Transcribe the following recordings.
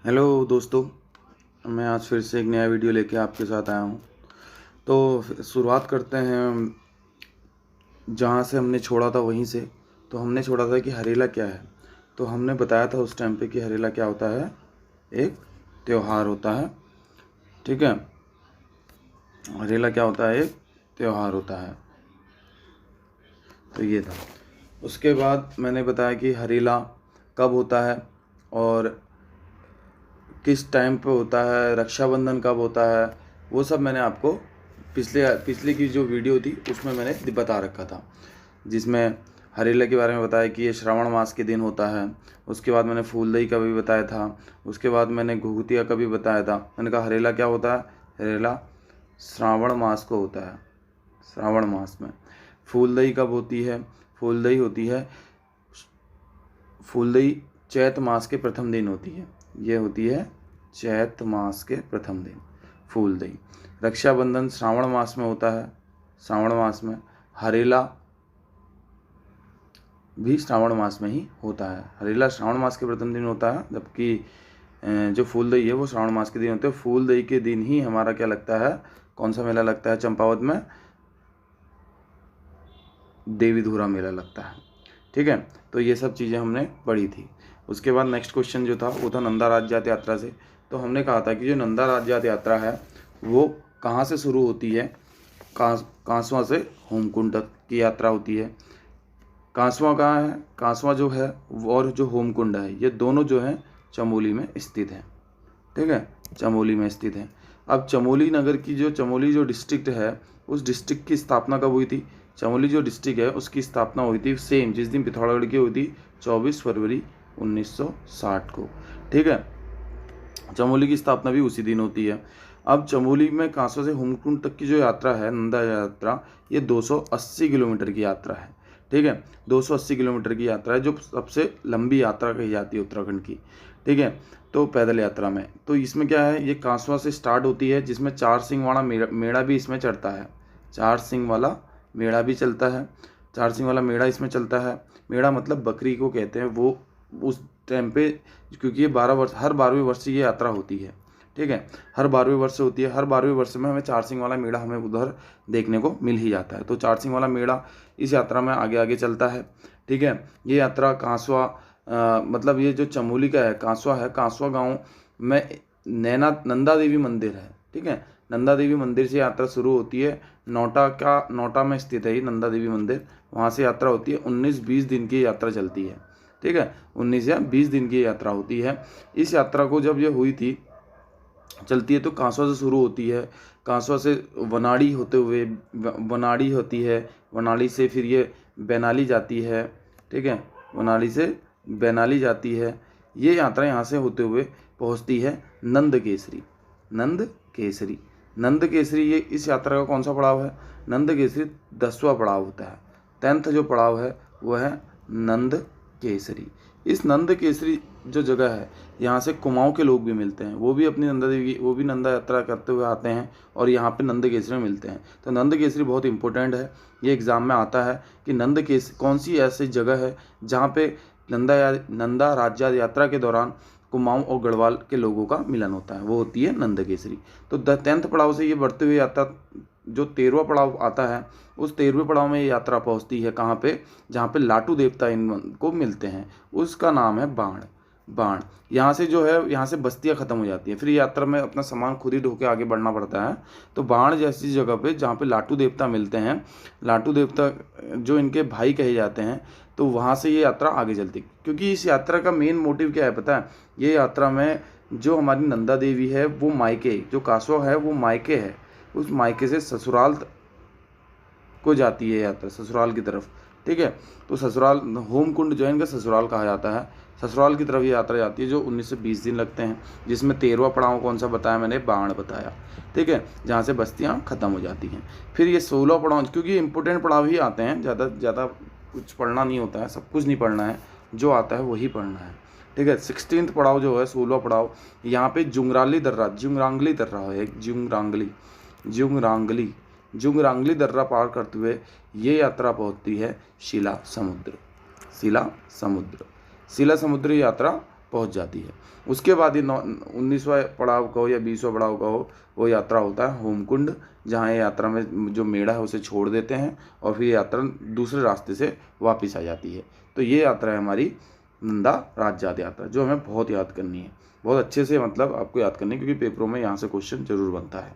Hello दोस्तों, मैं आज फिर से एक नया वीडियो लेके आपके साथ आया हूँ। तो शुरुआत करते हैं जहाँ से हमने छोड़ा था वहीं से। तो हमने छोड़ा था कि हरेला क्या है। तो हमने बताया था उस टाइम पे कि हरेला क्या होता है, एक त्योहार होता है। ठीक है, हरेला क्या होता है, एक त्योहार होता है। तो ये था। उसके बाद मैंने बताया कि हरेला कब होता है और किस टाइम पे होता है, रक्षाबंधन कब होता है, वो सब मैंने आपको पिछले की जो वीडियो थी उसमें मैंने बता रखा था, जिसमें हरेला के बारे में बताया कि ये श्रावण मास के दिन होता है। उसके बाद मैंने फूलदई का भी बताया था। उसके बाद मैंने घुघुतिया का भी बताया था। मैंने कहा हरेला क्या होता है, हरेला श्रावण मास को होता है। श्रावण मास में फूलदई कब होती है, फूलदई होती है, फूलदई चैत मास के प्रथम दिन होती है। ये होती है चैत मास के प्रथम दिन फूलदई। रक्षाबंधन श्रावण मास में होता है, श्रावण मास में। हरेला भी श्रावण मास में ही होता है। हरेला श्रावण मास के प्रथम दिन होता है, जबकि जो फूलदई है वो श्रावण मास के दिन होते हैं। फूलदई के दिन ही हमारा क्या लगता है, कौन सा मेला लगता है चंपावत में, देवी धुरा मेला लगता है। ठीक है, तो ये सब चीज़ें हमने पढ़ी थी। उसके बाद नेक्स्ट क्वेश्चन जो था वो था नंदा राज्यात यात्रा से। तो हमने कहा था कि जो नंदा राज्यात यात्रा है वो कहाँ से शुरू होती है, कांसवा से होमकुंड तक की यात्रा होती है। कांसवा कहाँ है, कांसवा जो है और जो होमकुंड है ये दोनों जो है चमोली में स्थित है। ठीक है, चमोली में स्थित है। अब चमोली नगर की चमोली जो डिस्ट्रिक्ट है उस डिस्ट्रिक्ट की स्थापना कब हुई थी। चमोली जो डिस्ट्रिक्ट है उसकी स्थापना हुई थी सेम जिस दिन पिथौरागढ़ की हुई थी, 24 फरवरी 1960 को। ठीक है, चमोली की स्थापना भी उसी दिन होती है। अब चमोली में कांसवा से होमकुंड तक की जो यात्रा है, नंदा यात्रा, ये 280 किलोमीटर की यात्रा है। ठीक है, 280 किलोमीटर की यात्रा है, जो सबसे लंबी यात्रा कही जाती है उत्तराखंड की। ठीक है, तो पैदल यात्रा में तो इसमें क्या है, ये कांसवा से स्टार्ट होती है, जिसमें 4 सिंह वाला मेड़ा भी इसमें चढ़ता है। 4 सिंह वाला मेड़ा भी चलता है। 4 सिंह वाला मेड़ा इसमें चलता है। मेड़ा मतलब बकरी को कहते हैं। वो उस टाइम पे, क्योंकि ये 12 वर्ष, हर 12वें वर्ष से ये यात्रा होती है। ठीक है, हर 12वें वर्ष से होती है। हर 12वें वर्ष में हमें 4 सिंह वाला मेड़ा हमें उधर देखने को मिल ही जाता है। तो 4 सिंह वाला मेड़ा इस यात्रा में आगे आगे चलता है। ठीक है, ये यात्रा कांसवा मतलब ये जो चमोली का है, कांसवा गांव में नंदा देवी मंदिर है। ठीक है, नंदा देवी मंदिर से यात्रा शुरू होती है। नोटा में स्थित है ये नंदा देवी मंदिर। वहाँ से यात्रा होती है। 19-20 दिन की यात्रा चलती है। ठीक है, 19 या 20 दिन की यात्रा होती है। इस यात्रा को जब ये हुई थी, चलती है, तो कांसवा से शुरू होती है। कांसवा से वनाड़ी होते हुए, वनाड़ी होती है, वनाड़ी से फिर ये बैनाली जाती है। ठीक है, वनाड़ी से बैनाली जाती है। ये यात्रा यहाँ से होते हुए पहुँचती है नंद केसरी। नंद केसरी, नंद केसरी ये इस यात्रा का कौन सा पड़ाव है, नंद केसरी 10वां पड़ाव होता है। 10th जो पड़ाव है वह है नंद केसरी। इस नंद केसरी जो जगह है, यहाँ से कुमाऊँ के लोग भी मिलते हैं। वो भी अपनी नंदा देवी, वो भी नंदा यात्रा करते हुए आते हैं और यहाँ पे नंद केसरी में मिलते हैं। तो नंद केसरी बहुत इंपॉर्टेंट है। ये एग्जाम में आता है कि नंद केसरी कौन सी ऐसी जगह है जहाँ पे नंदा राज्य यात्रा के दौरान कुमाऊँ और गढ़वाल के लोगों का मिलन होता है, वो होती है नंद केसरी। तो 10th पड़ाव से ये बढ़ते हुए यात्रा, जो 13वां पड़ाव आता है, उस 13वें पड़ाव में ये यात्रा पहुंचती है कहाँ पे, जहाँ पे लाटू देवता इनको मिलते हैं। उसका नाम है बाण। यहाँ से जो है, यहाँ से बस्तियाँ ख़त्म हो जाती है। फिर यात्रा में अपना सामान खुद ही ढो के आगे बढ़ना पड़ता है। तो बाण जैसी जगह पे जहाँ पे लाटू देवता मिलते हैं, लाटू देवता जो इनके भाई कहे जाते हैं, तो वहाँ से ये यात्रा आगे चलती है। क्योंकि इस यात्रा का मेन मोटिव क्या है पता है, ये यात्रा में जो हमारी नंदा देवी है वो मायके, जो कांसवा है वो मायके है, उस मायके से ससुराल को जाती है यात्रा, ससुराल की तरफ। ठीक है, तो ससुराल, होमकुंड जो है इनका ससुराल कहा जाता है, ससुराल की तरफ ये यात्रा जाती है, जो 19 से 20 दिन लगते हैं। जिसमें 13वां पड़ाव कौन सा बताया मैंने, बाण बताया। ठीक है, जहाँ से बस्तियाँ खत्म हो जाती हैं। फिर ये 16 पड़ाव, क्योंकि इंपॉर्टेंट पड़ाव ही आते हैं, ज़्यादा कुछ पढ़ना नहीं होता है, सब कुछ नहीं पढ़ना है, जो आता है वही पढ़ना है। ठीक है, 16th पड़ाव जो है, 16वां पड़ाव, यहाँ पे जुंगरांगली दर्रा है, एक जुंगरांगली दर्रा पार करते हुए ये यात्रा पहुंचती है शिला समुद्र यात्रा पहुंच जाती है। उसके बाद ये 19वां पड़ाव कहो या 20वां पड़ाव कहो, वो यात्रा होता है होमकुंड, जहाँ ये यात्रा में जो मेढ़ा है उसे छोड़ देते हैं और फिर यात्रा दूसरे रास्ते से वापस आ जाती है। तो ये यात्रा है हमारी नंदा राजजात यात्रा, जो हमें बहुत याद करनी है, बहुत अच्छे से मतलब आपको याद करनी है, क्योंकि पेपरों में यहाँ से क्वेश्चन जरूर बनता है।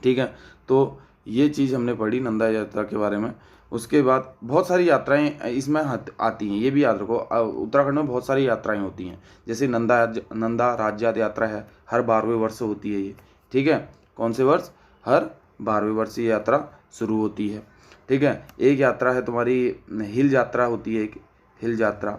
ठीक है, तो ये चीज़ हमने पढ़ी नंदा यात्रा के बारे में। उसके बाद बहुत सारी यात्राएं इसमें आती हैं, ये भी याद रखो। उत्तराखंड में बहुत सारी यात्राएं होती हैं, जैसे नंदा राजजात यात्रा है, हर 12वें वर्ष होती है ये। ठीक है, कौन से वर्ष? हर 12वें वर्ष ये यात्रा शुरू होती है। ठीक है, एक यात्रा है तुम्हारी हिल यात्रा होती है, एक हिल यात्रा।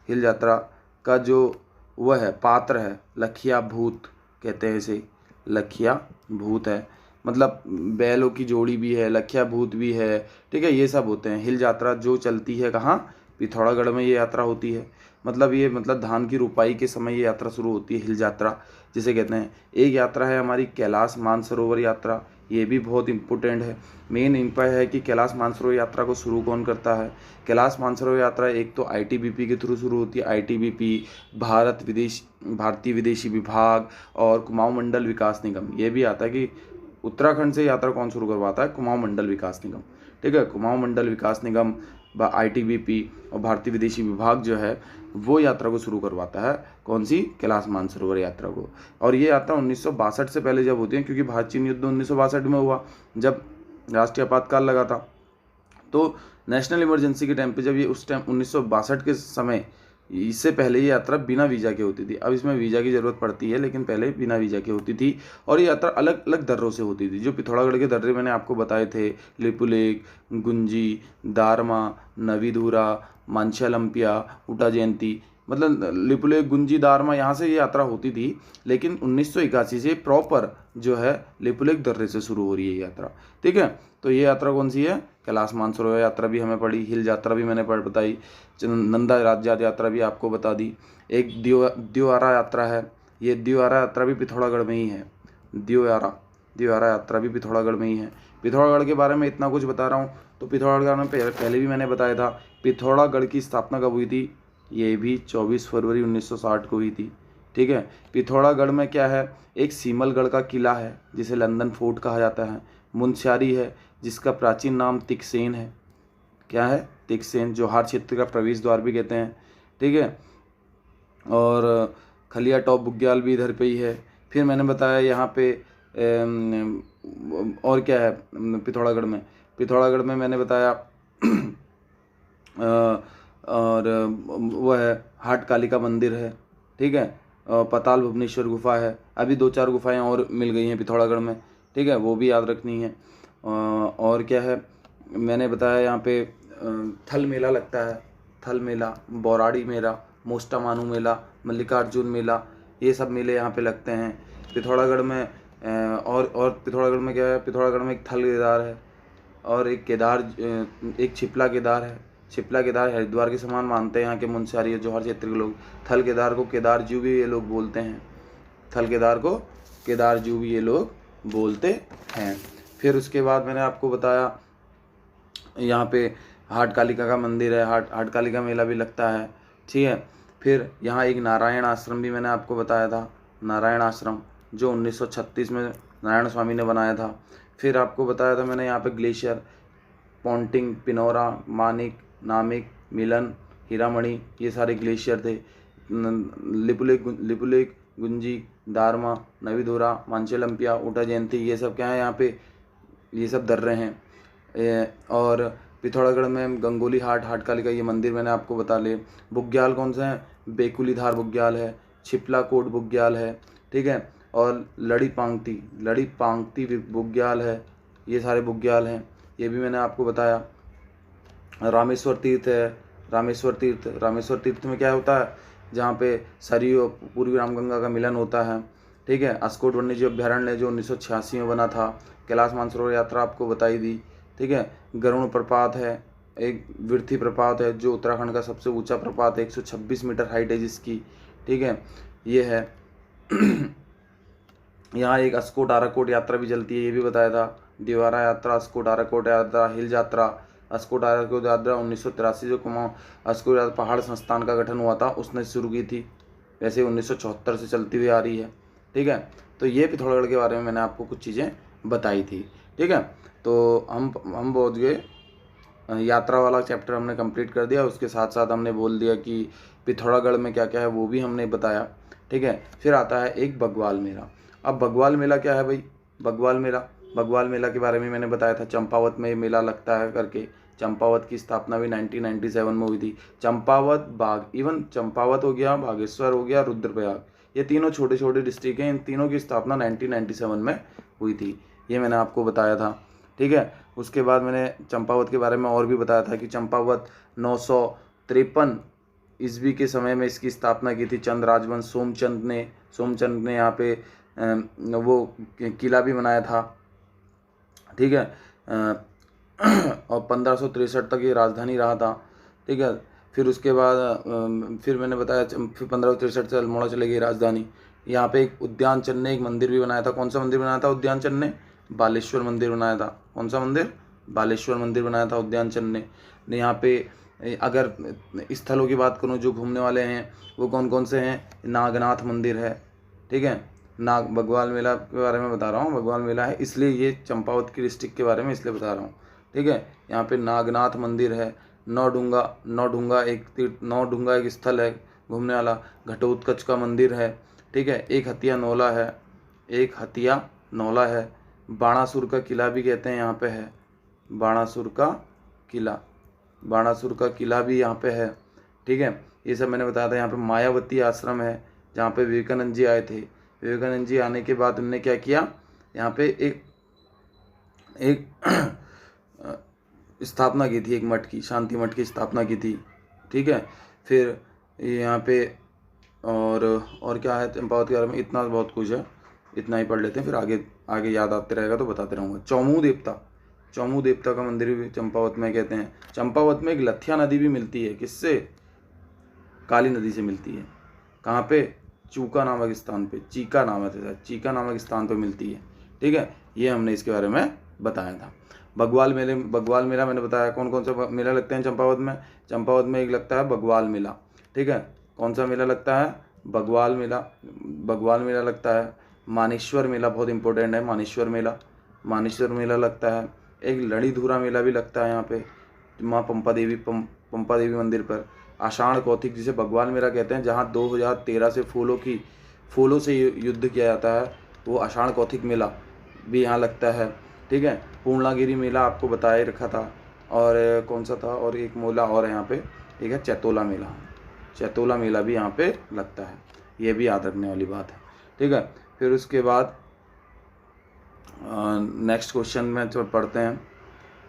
हिल यात्रा का जो वह है पात्र है लखिया भूत कहते हैं इसे, लखिया भूत है, मतलब बैलों की जोड़ी भी है, लखिया भूत भी है। ठीक है, ये सब होते हैं। हिल यात्रा जो चलती है कहाँ? पिथौरागढ़ में ये यात्रा होती है। मतलब ये मतलब धान की रुपाई के समय ये यात्रा शुरू होती है, हिल यात्रा जिसे कहते हैं। एक यात्रा है हमारी कैलाश मानसरोवर यात्रा, ये भी बहुत इंपॉर्टेंट है। मेन इम्पॉर्टेंट है कि कैलाश मानसरोवर यात्रा को शुरू कौन करता है? कैलाश मानसरोवर यात्रा एक तो आईटीबीपी के थ्रू शुरू होती है, आईटीबीपी भारतीय विदेशी विभाग और कुमाऊं मंडल विकास निगम। ये भी आता है कि उत्तराखंड से यात्रा कौन शुरू करवाता है? कुमाऊं मंडल विकास निगम। ठीक है, कुमाऊं मंडल विकास निगम, आईटीबीपी और भारतीय विदेशी विभाग जो है वो यात्रा को शुरू करवाता है। कौन सी? कैलाश मानसरोवर यात्रा को। और ये यात्रा 1962 से पहले जब होती है, क्योंकि भारत चीन युद्ध 1962 में हुआ, जब राष्ट्रीय आपातकाल लगा था। तो नेशनल इमरजेंसी के टाइम पे जब ये उस टाइम 1962 के समय, इससे पहले ये यात्रा बिना वीज़ा के होती थी। अब इसमें वीज़ा की ज़रूरत पड़ती है, लेकिन पहले बिना वीज़ा की होती थी। और ये यात्रा अलग अलग दर्रों से होती थी। जो पिथौरागढ़ के दर्रे मैंने आपको बताए थे, लिपुलेख, गुंजी, दारमा, नवीधुरा, मांछालंपिया, ऊटा जयंती, मतलब लिपुलेख, गुंजी, दारमा, यहाँ से ये यात्रा होती थी। लेकिन 1981 से प्रॉपर जो है लिपुलेख दर्रे से शुरू हो रही है यात्रा। ठीक है, तो ये यात्रा कौन सी है? कैलाश मानसरोवर यात्रा भी हमें पढ़ी, हिल यात्रा भी मैंने बताई, नंदा राजजात यात्रा भी आपको बता दी। एक द्योआरा यात्रा है, ये द्योआरा यात्रा भी पिथौरागढ़ में ही है। द्योआरा यात्रा भी पिथौरागढ़ में ही है। पिथौरागढ़ के बारे में इतना कुछ बता रहा हूँ, तो पिथौरागढ़ में पहले भी मैंने बताया था। पिथौरागढ़ की स्थापना कब हुई थी? ये भी 24 फरवरी 1960 को हुई थी। ठीक है, पिथौरागढ़ में क्या है? एक सीमलगढ़ का किला है जिसे लंदन फोर्ट कहा जाता है। मुनस्यारी है जिसका प्राचीन नाम तिकसेन है। क्या है? तिकसेन, जोहार क्षेत्र का प्रवेश द्वार भी कहते हैं। ठीक है, और खलिया टॉप बुग्याल भी इधर पे ही है। फिर मैंने बताया यहाँ पे और क्या है पिथौरागढ़ में मैंने बताया और वह है हाट कालिका मंदिर है। ठीक है, पाताल भुवनेश्वर गुफा है। अभी 2-4 गुफाएं और मिल गई हैं पिथौरागढ़ में। ठीक है, वो भी याद रखनी है। और क्या है मैंने बताया यहाँ पे थल मेला लगता है, थल मेला, बौराड़ी मेला, मोस्टामानू मेला, मल्लिकार्जुन मेला, ये सब मेले यहाँ पे लगते हैं पिथौरागढ़ में। और पिथौरागढ़ में क्या है? पिथौरागढ़ में एक थल केदार है और एक छिपला केदार है। छिपला केदार हरिद्वार के समान मानते हैं यहाँ के मुनस्यारी और जौहर क्षेत्र के लोग। थल केदार को केदारजू भी ये लोग बोलते हैं। थल केदार को केदारजू भी ये लोग बोलते हैं। फिर उसके बाद मैंने आपको बताया यहाँ पे हाट कालिका का मंदिर है, हाट कालिका मेला भी लगता है। ठीक है, फिर यहाँ एक नारायण आश्रम भी मैंने आपको बताया था, नारायण आश्रम जो 1936 में नारायण स्वामी ने बनाया था। फिर आपको बताया था मैंने यहाँ पे ग्लेशियर, पॉन्टिंग, पिनौरा, मानिक, नामिक, मिलन, हीरामणि, ये सारे ग्लेशियर थे। लिपुलेख, गुंजी, दारमा, नवीधुरा, मांछेलंपिया, ऊटा जयंती, ये सब क्या है यहाँ पे? ये सब दर्रे हैं। और पिथौरागढ़ में गंगोली हाट कालिका, ये मंदिर मैंने आपको बता ले। बुग्याल कौन सा है? बेकुलीधार बुग्याल है, छिपला कोट बुग्याल है। ठीक है, और लड़ी पांगती बुग्याल है। ये सारे बुग्याल हैं, ये भी मैंने आपको बताया। रामेश्वर तीर्थ है, रामेश्वर तीर्थ में क्या होता है? जहाँ पे सरयू पूर्वी रामगंगा का मिलन होता है। ठीक है, अस्कोट वन्यजीव अभ्यारण्य जो 1986 में बना था। कैलाश मानसरोवर यात्रा आपको बताई दी। ठीक है, गरुण प्रपात है, एक विर्थी प्रपात है जो उत्तराखंड का सबसे ऊंचा प्रपात है, 126 मीटर हाइट है जिसकी। ठीक है, ये है। यहाँ एक अस्कोट आराकोट यात्रा भी चलती है, ये भी बताया था। द्योआरा यात्रा, अस्कोट आराकोट यात्रा, हिल यात्रा। अस्कोट आराकोट यात्रा 1983 जो कुमाऊं अस्कोट पहाड़ संस्थान का गठन हुआ था उसने शुरू की थी। वैसे 1974 से चलती हुई आ रही है। ठीक है, तो ये पिथौरागढ़ के बारे में मैंने आपको कुछ चीज़ें बताई थी। ठीक है, तो हम पहुँच गए, यात्रा वाला चैप्टर हमने कंप्लीट कर दिया। उसके साथ साथ हमने बोल दिया कि पिथौरागढ़ में क्या क्या है वो भी हमने बताया। ठीक है, फिर आता है एक बग्वाल मेला। अब बग्वाल मेला क्या है भाई? बग्वाल मेला के बारे में मैंने बताया था, चंपावत में मेला लगता है करके। चंपावत की स्थापना भी 1997 में हुई थी। चंपावत, बाग, इवन चंपावत हो गया, बागेश्वर हो गया, रुद्रप्रयाग, ये तीनों छोटे छोटे डिस्ट्रिक्ट हैं। इन तीनों की स्थापना 1997 में हुई थी, ये मैंने आपको बताया था। ठीक है, उसके बाद मैंने चंपावत के बारे में और भी बताया था कि चंपावत 953 ईस्वी के समय में इसकी स्थापना की थी। चंद राजवंश सोमचंद ने यहाँ पे वो किला भी बनाया था। ठीक है, और 1563 तक ये राजधानी रहा था। ठीक है, फिर उसके बाद फिर मैंने बताया फिर 1563 से अल्मोड़ा चले गई राजधानी। यहाँ पे एक उद्यानचंद ने एक मंदिर भी बनाया था। कौन सा मंदिर बनाया था उद्यानचंद ने? बालेश्वर मंदिर बनाया था। कौन सा मंदिर? बालेश्वर मंदिर बनाया था उद्यानचंद ने। यहाँ पे अगर स्थलों की बात करूँ जो घूमने वाले हैं वो कौन कौन से हैं? नागनाथ मंदिर है। ठीक है, बग्वाल मेला के बारे में बता रहा हूँ, बग्वाल मेला है इसलिए ये चंपावत की डिस्ट्रिक्ट के बारे में इसलिए बता रहा हूँ। ठीक है, यहाँ पे नागनाथ मंदिर है। नौढूंगा एक स्थल है घूमने वाला। घटोत्कच का मंदिर है। ठीक है, एक हथिया नौला है। बाणासुर का किला भी कहते हैं यहाँ पे है। बाणासुर का किला भी यहाँ पे है। ठीक है, ये सब मैंने बताया था। यहाँ पे मायावती आश्रम है जहाँ पे विवेकानंद जी आए थे। विवेकानंद जी आने के बाद उन्होंने क्या किया, यहाँ पे एक स्थापना की थी, एक मठ की, शांति मठ की स्थापना की थी। ठीक है, फिर यहाँ पे और क्या है चंपावत के बारे में? इतना बहुत कुछ है, इतना ही पढ़ लेते हैं, फिर आगे याद आते रहेगा तो बताते रहूँगा। चौमू देवता का मंदिर भी चंपावत में कहते हैं। चंपावत में एक लथिया नदी भी मिलती है। किससे? काली नदी से मिलती है। कहाँ पे? चीका नामक स्थान पे मिलती है। ठीक है, ये हमने इसके बारे में बताया था। बग्वाल मेला मैंने बताया। कौन कौन सा मेला लगते हैं चंपावत में? चंपावत में एक लगता है बग्वाल मेला। ठीक है, कौन सा मेला लगता है? बग्वाल मेला लगता है। मानेश्वर मेला बहुत इंपॉर्टेंट है। मानेश्वर मेला लगता है। एक लड़ीधुरा मेला भी लगता है यहाँ पे माँ पंपा देवी मंदिर पर। आषाढ़ कौथिक जिसे बग्वाल मेला कहते हैं, जहाँ 2013 से फूलों से युद्ध किया जाता है, वो आषाढ़ कौथिक मेला भी यहाँ लगता है। ठीक है, पूर्णागिरी मेला आपको बताए रखा था। और कौन सा था? और एक मेला और है यहाँ पे, एक है चैतोला मेला भी यहाँ पे लगता है। ये भी याद रखने वाली बात है। ठीक है, फिर उसके बाद नेक्स्ट क्वेश्चन में पढ़ते हैं।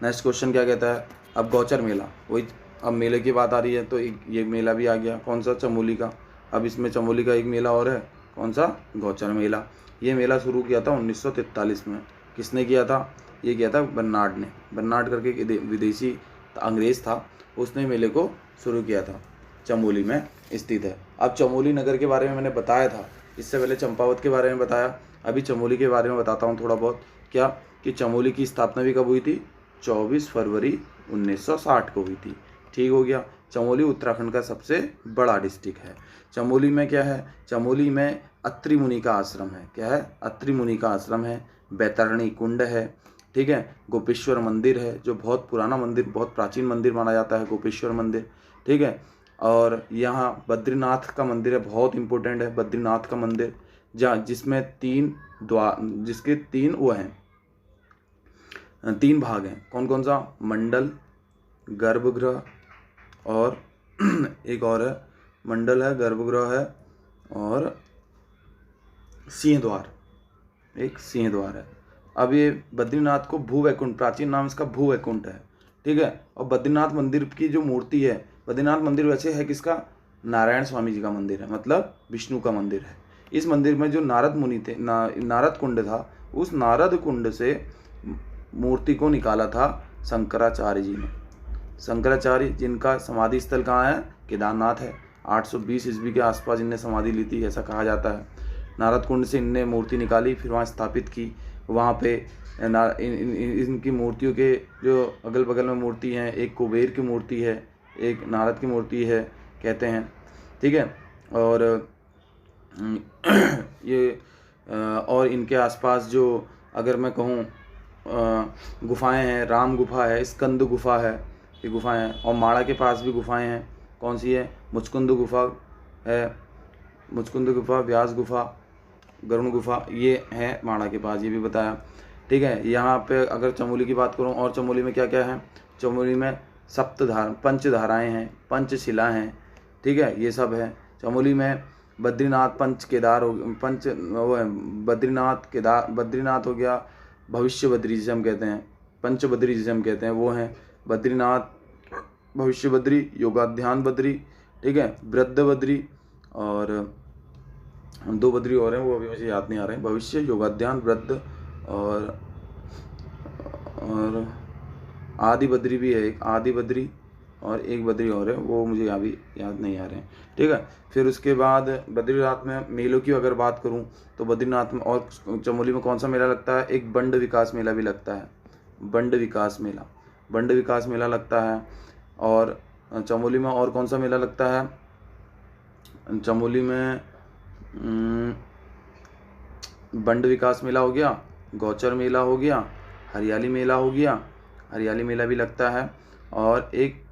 नेक्स्ट क्वेश्चन क्या कहता है? अब गौचर मेला, वही अब मेले की बात आ रही है तो ये मेला भी आ गया। कौन सा? चमोली का। अब इसमें चमोली का एक मेला और है। कौन सा? गौचर मेला। ये मेला शुरू किया था 1943 में। किसने किया था? ये किया था बर्नार्ड करके विदेशी अंग्रेज था, उसने मेले को शुरू किया था। चमोली में स्थित है। अब चमोली नगर के बारे में मैंने बताया था, इससे पहले चंपावत के बारे में बताया, अभी चमोली के बारे में बताता हूँ थोड़ा बहुत। क्या कि चमोली की स्थापना भी कब हुई थी? 24 फरवरी 1960 को हुई थी। ठीक हो गया। चमोली उत्तराखंड का सबसे बड़ा डिस्ट्रिक्ट है। चमोली में क्या है? चमोली में अत्रि मुनि का आश्रम है। क्या है? अत्रि मुनि का आश्रम है। बैतरणी कुंड है। ठीक है, गोपेश्वर मंदिर है जो बहुत पुराना मंदिर, बहुत प्राचीन मंदिर माना जाता है गोपेश्वर मंदिर। ठीक है, और यहाँ बद्रीनाथ का मंदिर है, बहुत इंपॉर्टेंट है बद्रीनाथ का मंदिर, जिसमें जिसके तीन भाग हैं। कौन कौन सा? मंडल, गर्भगृह और एक और है, मंडल है, गर्भगृह है और सिंहद्वार, एक सिंहद्वार है। अब ये बद्रीनाथ को भूवैकुंठ, प्राचीन नाम इसका भूवैकुंठ है। ठीक है, और बद्रीनाथ मंदिर की जो मूर्ति है, बद्रीनाथ मंदिर वैसे है किसका? नारायण स्वामी जी का मंदिर है, मतलब विष्णु का मंदिर है। इस मंदिर में जो नारद मुनि थे, नारद कुंड था, उस नारद कुंड से मूर्ति को निकाला था शंकराचार्य जी ने। शंकराचार्य जिनका समाधि स्थल कहाँ है? केदारनाथ है। 820 ईस्वी के आसपास इनने समाधि ली थी, ऐसा कहा जाता है। नारद कुंड से इनने मूर्ति निकाली, फिर वहाँ स्थापित की। वहाँ पे इनकी मूर्तियों के जो अगल बगल में मूर्ति हैं, एक कुबेर की मूर्ति है, एक नारद की मूर्ति है कहते हैं। ठीक है, और ये और इनके आसपास जो अगर मैं कहूँ गुफाएं हैं, राम गुफा है, स्कंद गुफा है, ये गुफाएं हैं। और माड़ा के पास भी गुफाएं हैं। कौन सी है? मुचकुंद गुफा है, मुचकुंद गुफा, व्यास गुफा, गरुण गुफा, ये है माड़ा के पास, ये भी बताया। ठीक है। यहाँ पे अगर चमोली की बात करूँ, और चमोली में क्या क्या है? चमोली में पंचधाराएँ हैं, पंचशिला हैं। ठीक है, ये सब है। चमोली में बद्रीनाथ, पंच वो है, बद्रीनाथ हो गया, भविष्य बद्री जिसे हम कहते हैं, पंच बद्री जिसे हम कहते हैं, वो हैं बद्रीनाथ, भविष्य बद्री, योगाध्यान बद्री। ठीक है, वृद्ध बद्री, और 2 बद्री और हैं, वो अभी मुझे याद नहीं आ रहे हैं। भविष्य, योगाध्यान, वृद्ध और आदि बद्री भी है, एक आदि बद्री और एक बद्री और है, वो मुझे अभी याद नहीं आ रहे हैं। ठीक है। फिर उसके बाद बद्रीनाथ में मेलों की अगर बात करूं तो बद्रीनाथ में और चमोली में कौन सा मेला लगता है? एक बंड विकास मेला भी लगता है, बंड विकास मेला लगता है। और चमोली में और कौन सा मेला लगता है? चमोली में बंड विकास मेला हो गया, गौचर मेला हो गया, हरियाली मेला हो गया, हरियाली मेला भी लगता है। और एक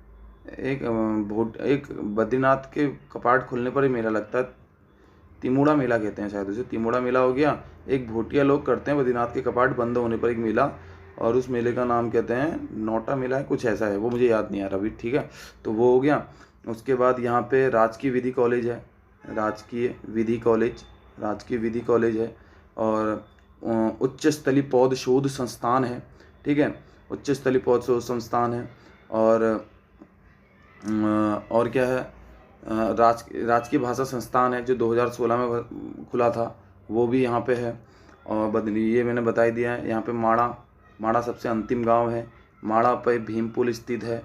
बद्रीनाथ के कपाट खुलने पर ही मेला लगता है, तिमुड़ा मेला कहते हैं शायद उसे, तिमुड़ा मेला हो गया। एक भोटिया लोग करते हैं बद्रीनाथ के कपाट बंद होने पर एक मेला, और उस मेले का नाम कहते हैं नौटा मेला है, कुछ ऐसा है, वो मुझे याद नहीं आ रहा अभी। ठीक है, तो वो हो गया। उसके बाद यहाँ पे राजकीय विधि कॉलेज है, राजकीय विधि कॉलेज है। और उच्च स्तरीय पौध शोध संस्थान है। ठीक है, उच्च स्तरीय पौध शोध संस्थान है। और क्या है? राजकीय भाषा संस्थान है जो 2016 में खुला था, वो भी यहाँ पे है। और ये मैंने बता ही दिया है। यहाँ पे माड़ा सबसे अंतिम गांव है। माड़ा पे भीम पुल स्थित है।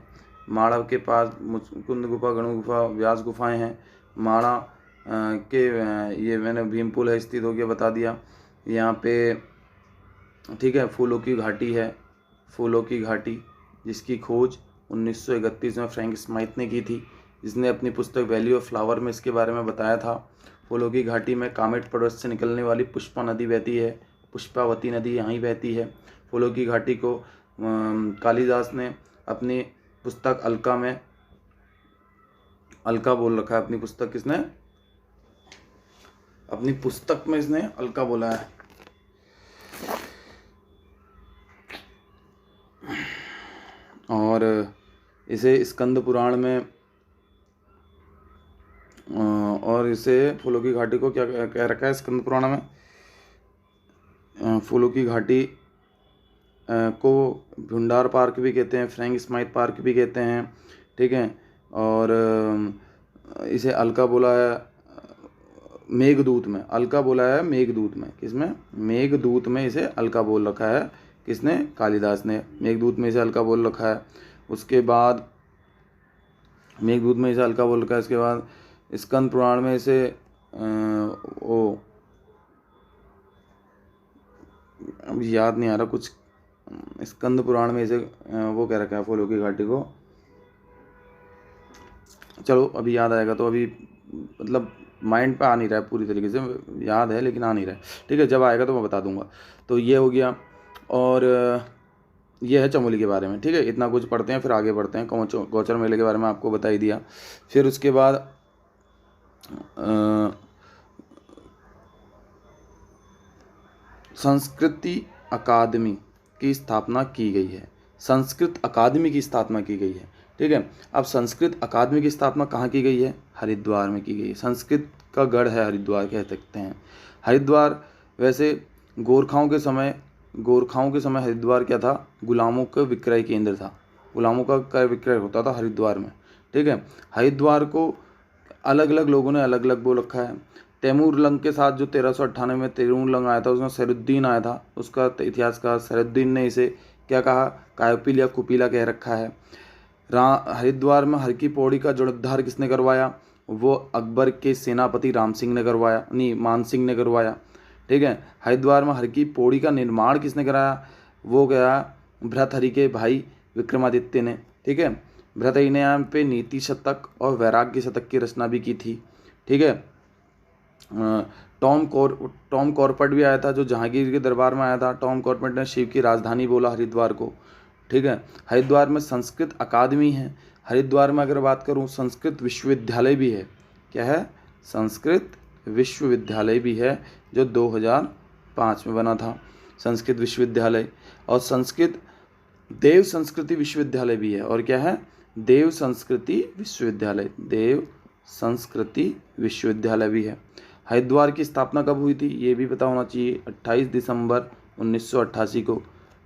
माड़ा के पास मुचकुंद गुफा, गणु गुफा, व्यास गुफाएं हैं। माड़ा के ये मैंने भीम पुल है स्थित हो गया, बता दिया यहाँ पे। ठीक है, फूलों की घाटी जिसकी खोज 1931 में फ्रैंक स्माइथ ने की थी, जिसने अपनी पुस्तक वैली ऑफ फ्लावर में इसके बारे में बताया था। फूलों की घाटी में कामेट पर्वत से निकलने वाली पुष्पा नदी बहती है, पुष्पावती नदी यहाँ ही बहती है। फूलों की घाटी को कालिदास ने अपनी पुस्तक अलका में, अलका बोल रखा है अपनी पुस्तक, किसने? अपनी पुस्तक में इसने अलका बोला है। और इसे स्कंद पुराण में, और इसे फूलों की घाटी को क्या कह रखा है स्कंद पुराण में? फूलों की घाटी को भुंडार पार्क भी कहते हैं, फ्रैंक स्माइथ पार्क भी कहते हैं। ठीक है, और इसे अलका बोला है मेघदूत में, अलका बोला है मेघदूत में, किसमें? मेघदूत में इसे अलका बोल रखा है, किसने? कालिदास ने। मेघदूत में इसे अलका बोल रखा है। उसके बाद मेघदूत में इसे अलका बोल रखा है। इसके बाद स्कंद पुराण में इसे अब याद नहीं आ रहा कुछ, स्कंद पुराण में इसे वो कह रखा है फूलों की घाटी को। चलो अभी याद आएगा, तो अभी मतलब माइंड पे आ नहीं रहा है पूरी तरीके से, याद है लेकिन आ नहीं रहा है। ठीक है, जब आएगा तो मैं बता दूंगा। तो ये हो गया, और ये है चमोली के बारे में। ठीक है, इतना कुछ पढ़ते हैं फिर आगे बढ़ते हैं। गौचर मेले के बारे में आपको बता ही दिया। फिर उसके बाद संस्कृति अकादमी की स्थापना की गई है। संस्कृत अकादमी की स्थापना की गई है। ठीक है, अब संस्कृत अकादमी की स्थापना कहाँ की गई है? हरिद्वार में की गई है। संस्कृत का गढ़ है हरिद्वार, कह सकते हैं। हरिद्वार वैसे गोरखाओं के समय हरिद्वार क्या था? गुलामों का विक्रय केंद्र था। गुलामों का क्रय विक्रय होता था हरिद्वार में। ठीक है, हरिद्वार को अलग अलग लोगों ने अलग अलग बोल रखा है। तैमूर लंग के साथ जो 1398 में तैमूर लंग आया था, उसमें सैरुद्दीन आया था। उसका इतिहासकार सैरुद्दीन ने इसे क्या कहा? कायोपिल या कुपीला कह रखा है। हरिद्वार में हर की पौड़ी का जीर्णोद्धार किसने करवाया? वो अकबर के सेनापति मान सिंह ने करवाया। ठीक है, हरिद्वार में हर की पौड़ी का निर्माण किसने कराया? वो गया भृतहरि के भाई विक्रमादित्य ने। ठीक है, भृतहरि ने यहाँ पे नीति शतक और वैराग्य शतक की रचना भी की थी। ठीक है, टॉम कॉर्पेट भी आया था, जो जहांगीर के दरबार में आया था। टॉम कॉर्पेट ने शिव की राजधानी बोला हरिद्वार को, ठीक है। हरिद्वार में संस्कृत अकादमी है। हरिद्वार में अगर बात करूं, संस्कृत विश्वविद्यालय भी है। क्या है? संस्कृत विश्वविद्यालय भी है, जो 2005 में बना था, संस्कृत विश्वविद्यालय। और संस्कृत देव संस्कृति विश्वविद्यालय भी है। और क्या है? देव संस्कृति विश्वविद्यालय, देव संस्कृति विश्वविद्यालय भी है। हरिद्वार की स्थापना कब हुई थी, ये भी पता होना चाहिए, 28 दिसंबर 1988 को,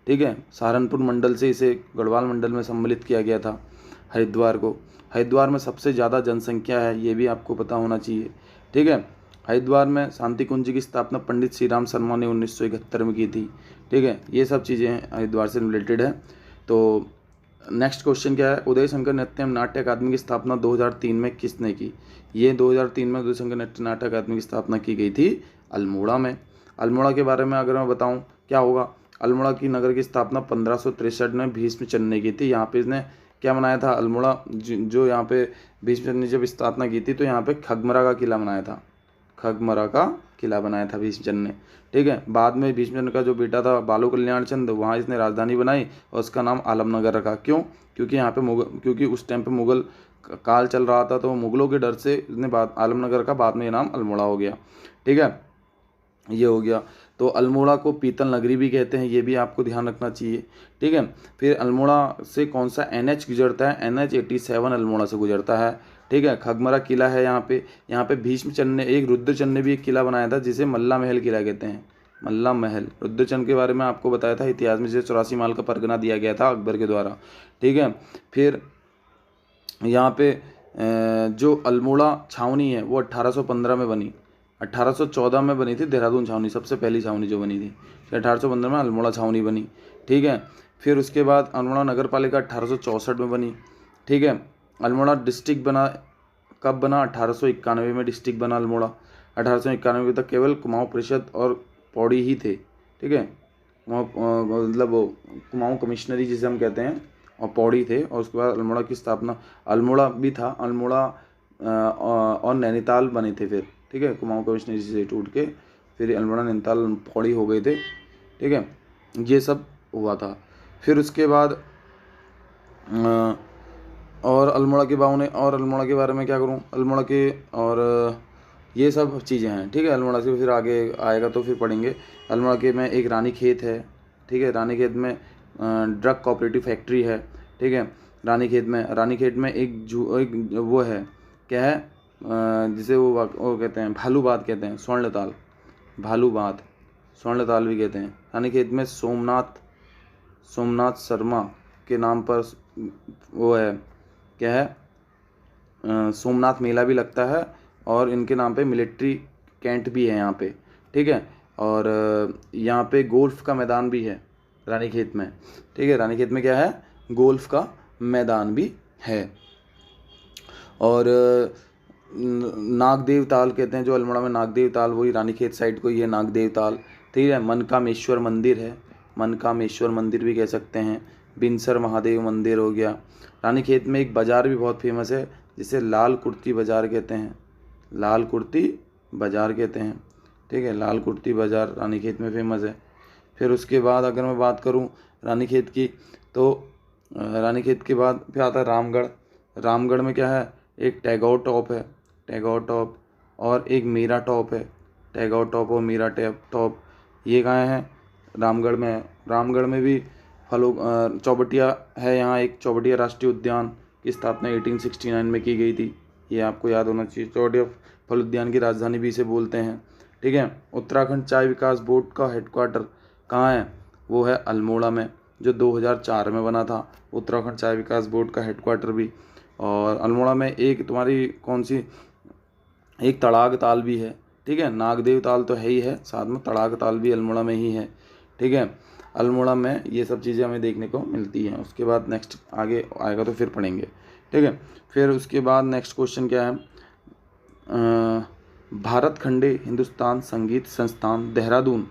ठीक है। सहारनपुर मंडल से इसे गढ़वाल मंडल में सम्मिलित किया गया था हरिद्वार को। हरिद्वार में सबसे ज़्यादा जनसंख्या है, ये भी आपको पता होना चाहिए, ठीक है। हरिद्वार में शांति कुंज की स्थापना पंडित श्री राम शर्मा ने 1971 में की थी, ठीक है। ये सब चीज़ें हरिद्वार से रिलेटेड है। तो नेक्स्ट क्वेश्चन क्या है? उदय शंकर नृत्य नाट्य अकादमी की स्थापना 2003 में किसने की? ये 2003 में उदय शंकर नृत्य नाट्य अकादमी की स्थापना की गई थी अल्मोड़ा में। अल्मोड़ा के बारे में अगर मैं बताऊं क्या होगा, अल्मोड़ा की नगर की स्थापना 1563 में भीष्मचंद्र ने की थी। यहाँ पे इसने क्या बनाया था? अल्मोड़ा जो यहाँ पे भीष्मचंद्र ने जब स्थापना की थी, तो यहाँ पे खगमरा का किला बनाया था, खगमरा का किला बनाया था भीष्मचंद्र ने, ठीक है। बाद में भीष्मचंद्र का जो बेटा था बालो कल्याण चंद, वहाँ इसने राजधानी बनाई और उसका नाम आलमनगर रखा। क्यों? क्योंकि यहाँ पे क्योंकि उस टाइम पे मुगल काल चल रहा था, तो मुगलों के डर से इसने आलमनगर का बाद में ये नाम अल्मोड़ा हो गया, ठीक है। ये हो गया। तो अल्मोड़ा को पीतल नगरी भी कहते हैं, ये भी आपको ध्यान रखना चाहिए, ठीक है। फिर अल्मोड़ा से कौन सा NH गुजरता है? NH 87 अल्मोड़ा से गुजरता है, ठीक है। खगमरा किला है यहाँ पे भीष्मचंद्र ने, एक रुद्रचंद ने भी एक किला बनाया था जिसे मल्ला महल किला कहते हैं, मल्ला महल। रुद्रचंद के बारे में आपको बताया था इतिहास में, जिसे 84 माल का परगना दिया गया था अकबर के द्वारा, ठीक है। फिर यहाँ पे जो अल्मोड़ा छावनी है वो 1815 में बनी, 1814 में बनी थी देहरादून छावनी, सबसे पहली छावनी जो बनी थी, 1815 में अल्मोड़ा छावनी बनी, ठीक है। फिर उसके बाद अल्मोड़ा नगर पालिका 1864 में बनी, ठीक है। अल्मोड़ा डिस्ट्रिक्ट बना कब बना? 1891 में डिस्ट्रिक्ट बना अल्मोड़ा। 1891 तक केवल कुमाऊं परिषद और पौड़ी ही थे, ठीक है। मतलब वो कुमाऊं कमिश्नरी जिसे हम कहते हैं, और पौड़ी थे। और उसके बाद अल्मोड़ा की स्थापना, अल्मोड़ा भी था, अल्मोड़ा और नैनीताल बने थे फिर, ठीक है। कुमाऊं कमिश्नरी से टूट के फिर अल्मोड़ा नैनीताल पौड़ी हो गए थे, ठीक है। ये सब हुआ था। फिर उसके बाद और अल्मोड़ा के अल्मोड़ा के बारे में क्या करूं? अल्मोड़ा के और ये सब चीज़ें हैं, ठीक है। अल्मोड़ा से फिर आगे आएगा तो फिर पढ़ेंगे। अल्मोड़ा के में एक रानी खेत है, ठीक है। रानी खेत में ड्रग कोऑपरेटिव फैक्ट्री है, ठीक है। रानी खेत में एक वो है, क्या है, जिसे वो कहते हैं भालूबाद कहते हैं, स्वर्णताल, भालूबाद, स्वर्णताल भी कहते हैं। रानी खेत में सोमनाथ शर्मा के नाम पर वो है, क्या है, सोमनाथ मेला भी लगता है, और इनके नाम पे मिलिट्री कैंट भी है यहाँ पे, ठीक है। और यहाँ पे गोल्फ का मैदान भी है रानीखेत में, ठीक है। रानीखेत में क्या है? गोल्फ का मैदान भी है। और नागदेव ताल कहते हैं, जो अल्मोड़ा में नागदेव ताल, वही रानीखेत साइड को ही है नागदेव ताल, ठीक है। मनकामेश्वर मंदिर है, मनकामेश्वर मंदिर भी कह सकते हैं। बिनसर महादेव मंदिर हो गया। रानीखेत में एक बाज़ार भी बहुत फेमस है, जिसे लाल कुर्ती बाज़ार कहते हैं, लाल कुर्ती बाज़ार कहते हैं, ठीक है। लाल कुर्ती बाज़ार रानीखेत में फेमस है। फिर उसके बाद अगर मैं बात करूं रानीखेत की, तो रानीखेत के बाद फिर आता है रामगढ़। रामगढ़ में क्या है? एक टैगोर टॉप है, टैगोर टॉप, और एक मीरा टॉप है, टैगोर टॉप और मीरा टॉप। ये कहाँ है? रामगढ़ में है। रामगढ़ में भी चौबटिया है, यहाँ एक चौबटिया राष्ट्रीय उद्यान की स्थापना 1869 में की गई थी, ये आपको याद होना चाहिए। चौबटिया फल उद्यान की राजधानी भी इसे बोलते हैं, ठीक है। उत्तराखंड चाय विकास बोर्ड का हेडक्वार्टर कहाँ है? वो है अल्मोड़ा में, जो 2004 में बना था उत्तराखंड चाय विकास बोर्ड का हेडक्वार्टर भी। और अल्मोड़ा में एक तुम्हारी कौन सी, एक तड़ाग ताल भी है, ठीक है। नागदेव ताल तो है ही है, साथ में तड़ाग ताल भी अल्मोड़ा में ही है, ठीक है। अल्मोड़ा में ये सब चीज़ें हमें देखने को मिलती हैं। उसके बाद नेक्स्ट आगे आएगा तो फिर पढ़ेंगे, ठीक है। फिर उसके बाद नेक्स्ट क्वेश्चन क्या है? भारत खंडे हिंदुस्तान संगीत संस्थान देहरादून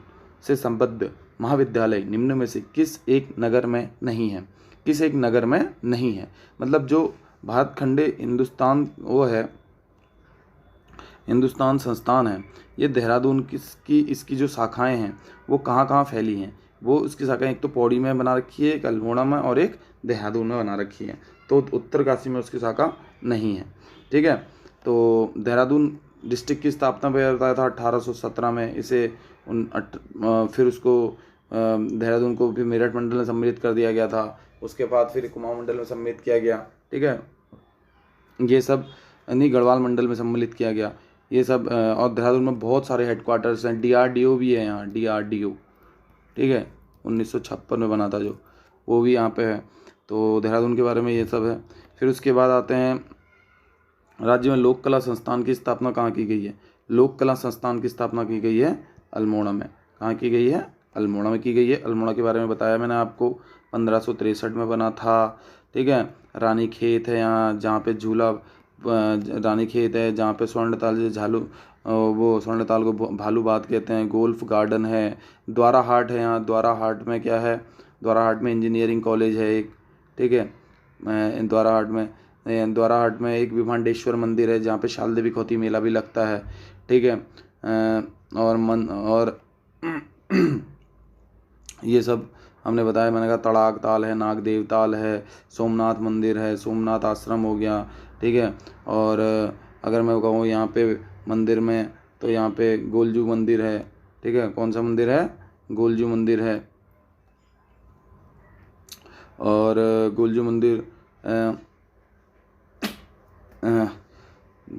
से संबद्ध महाविद्यालय निम्न में से किस एक नगर में नहीं है? किस एक नगर में नहीं है, मतलब जो भारत खंडे हिंदुस्तान वो है, हिंदुस्तान संस्थान है, ये देहरादून इसकी जो शाखाएं हैं वो कहाँ कहाँ फैली हैं, वो उसकी शाखाएं एक तो पौड़ी में बना रखी है, एक अल्मोड़ा में और एक देहरादून में बना रखी है। तो उत्तरकाशी में उसकी शाखा नहीं है। ठीक है, तो देहरादून डिस्ट्रिक्ट की स्थापना पे बताया था 1817 में। इसे फिर उसको देहरादून को भी मेरठ मंडल में सम्मिलित कर दिया गया था। उसके बाद फिर कुमाऊं मंडल में सम्मिलित किया गया। ठीक है, ये सब नहीं, गढ़वाल मंडल में सम्मिलित किया गया ये सब। और देहरादून में बहुत सारे हेडक्वार्टर्स हैं, DRDO भी है यहाँ, DRDO। ठीक है, 1956 में बना था जो, वो भी यहाँ पे है। तो देहरादून के बारे में ये सब है। फिर उसके बाद आते हैं राज्य में लोक कला संस्थान की स्थापना कहाँ की गई है। लोक कला संस्थान की स्थापना की गई है अल्मोड़ा में। कहाँ की गई है? अल्मोड़ा में की गई है। अल्मोड़ा के बारे में बताया मैंने आपको, 1563 में बना था। ठीक है, रानी खेत है यहाँ, जहाँ पे झूला रानी खेत है, जहाँ पे स्वर्णताल से झालू वो स्वर्णताल को भालू बात कहते हैं। गोल्फ गार्डन है। द्वारा हाट है यहाँ। द्वारा हाट में क्या है? द्वारा हाट में इंजीनियरिंग कॉलेज है एक। ठीक है, द्वारा हाट में एक विभांडेश्वर मंदिर है, जहाँ पे शाल बिखौती मेला भी लगता है। ठीक है, और ये सब हमने बताया। मैंने कहा तड़ाक ताल है, नागदेव ताल है, सोमनाथ मंदिर है, सोमनाथ आश्रम हो गया। ठीक है, और अगर मैं कहूँ यहाँ पे मंदिर में, तो यहाँ पे गोलजू मंदिर है। ठीक है, कौन सा मंदिर है? गोलजू मंदिर है। और गोलजू मंदिर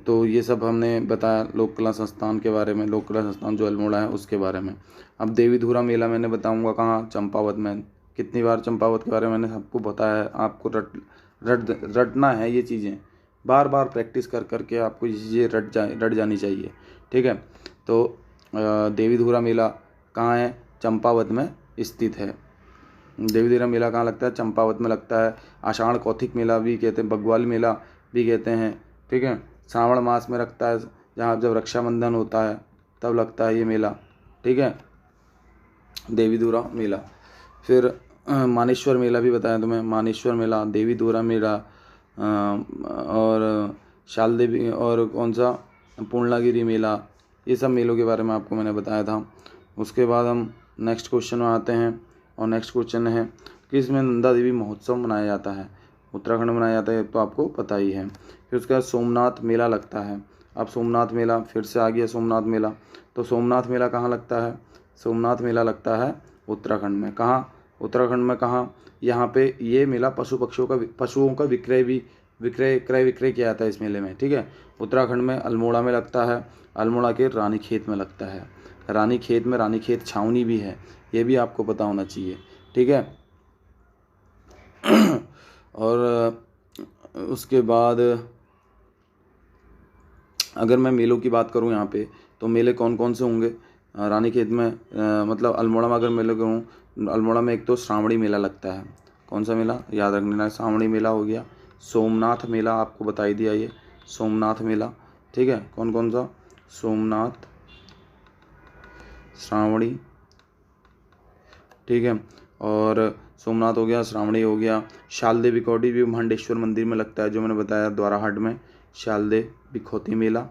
तो ये सब हमने बताया लोक कला संस्थान के बारे में, लोक कला संस्थान जो अल्मोड़ा है उसके बारे में। अब देवी धुरा मेला मैंने बताऊंगा कहाँ? चंपावत में। कितनी बार चंपावत के बारे में मैंने सबको बताया है, आपको रटना है ये चीज़ें, बार बार प्रैक्टिस कर करके आपको ये चीज़ें रट जानी चाहिए। ठीक है, तो देवी धुरा मेला कहाँ है? चंपावत में स्थित है। देवी धुरा मेला कहाँ लगता है? चंपावत में लगता है। आषाढ़ कौथिक मेला भी कहते हैं, बग्वाल मेला भी कहते हैं। ठीक है, श्रावण मास में लगता है, जहाँ जब रक्षाबंधन होता है तब लगता है ये मेला। ठीक है, देवी धुरा मेला। फिर मानेश्वर मेला भी बताया तुम्हें, मानेश्वर मेला, देवी धुरा मेला, और शाल देवी, और कौन सा? पूर्णागिरी मेला। ये सब मेलों के बारे में आपको मैंने बताया था। उसके बाद हम नेक्स्ट क्वेश्चन में आते हैं, और नेक्स्ट क्वेश्चन है कि इसमें नंदा देवी महोत्सव मनाया जाता है। उत्तराखंड में मनाया जाता है तो आपको पता ही है। फिर उसके बाद सोमनाथ मेला लगता है। अब सोमनाथ मेला फिर से आ गया, सोमनाथ मेला। तो सोमनाथ मेला कहाँ लगता है? सोमनाथ मेला लगता है उत्तराखंड में। कहाँ? उत्तराखंड में कहाँ? यहाँ पे ये मेला पशुओं का क्रय विक्रय किया जाता है इस मेले में। ठीक है, उत्तराखंड में अल्मोड़ा में लगता है। अल्मोड़ा के रानीखेत में लगता है। रानीखेत में रानीखेत छावनी भी है, ये भी आपको पता होना चाहिए। ठीक है, और उसके बाद अगर मैं मेलों की बात करूं यहाँ पे, तो मेले कौन कौन से होंगे रानीखेत में? मतलब अल्मोड़ा में अगर मेले कहूँ, अल्मोड़ा में एक तो श्रावणी मेला लगता है। कौन सा मेला? याद रखना, श्रावणी मेला हो गया। सोमनाथ मेला आपको बता ही दिया, ये सोमनाथ मेला। ठीक है, कौन कौन सा? सोमनाथ, श्रावणी। ठीक है, और सोमनाथ हो गया, श्रावणी हो गया। शालदे बिखौती भी भांडेश्वर मंदिर में लगता है, जो मैंने बताया द्वाराहाट में शालदे बिखौती मेला।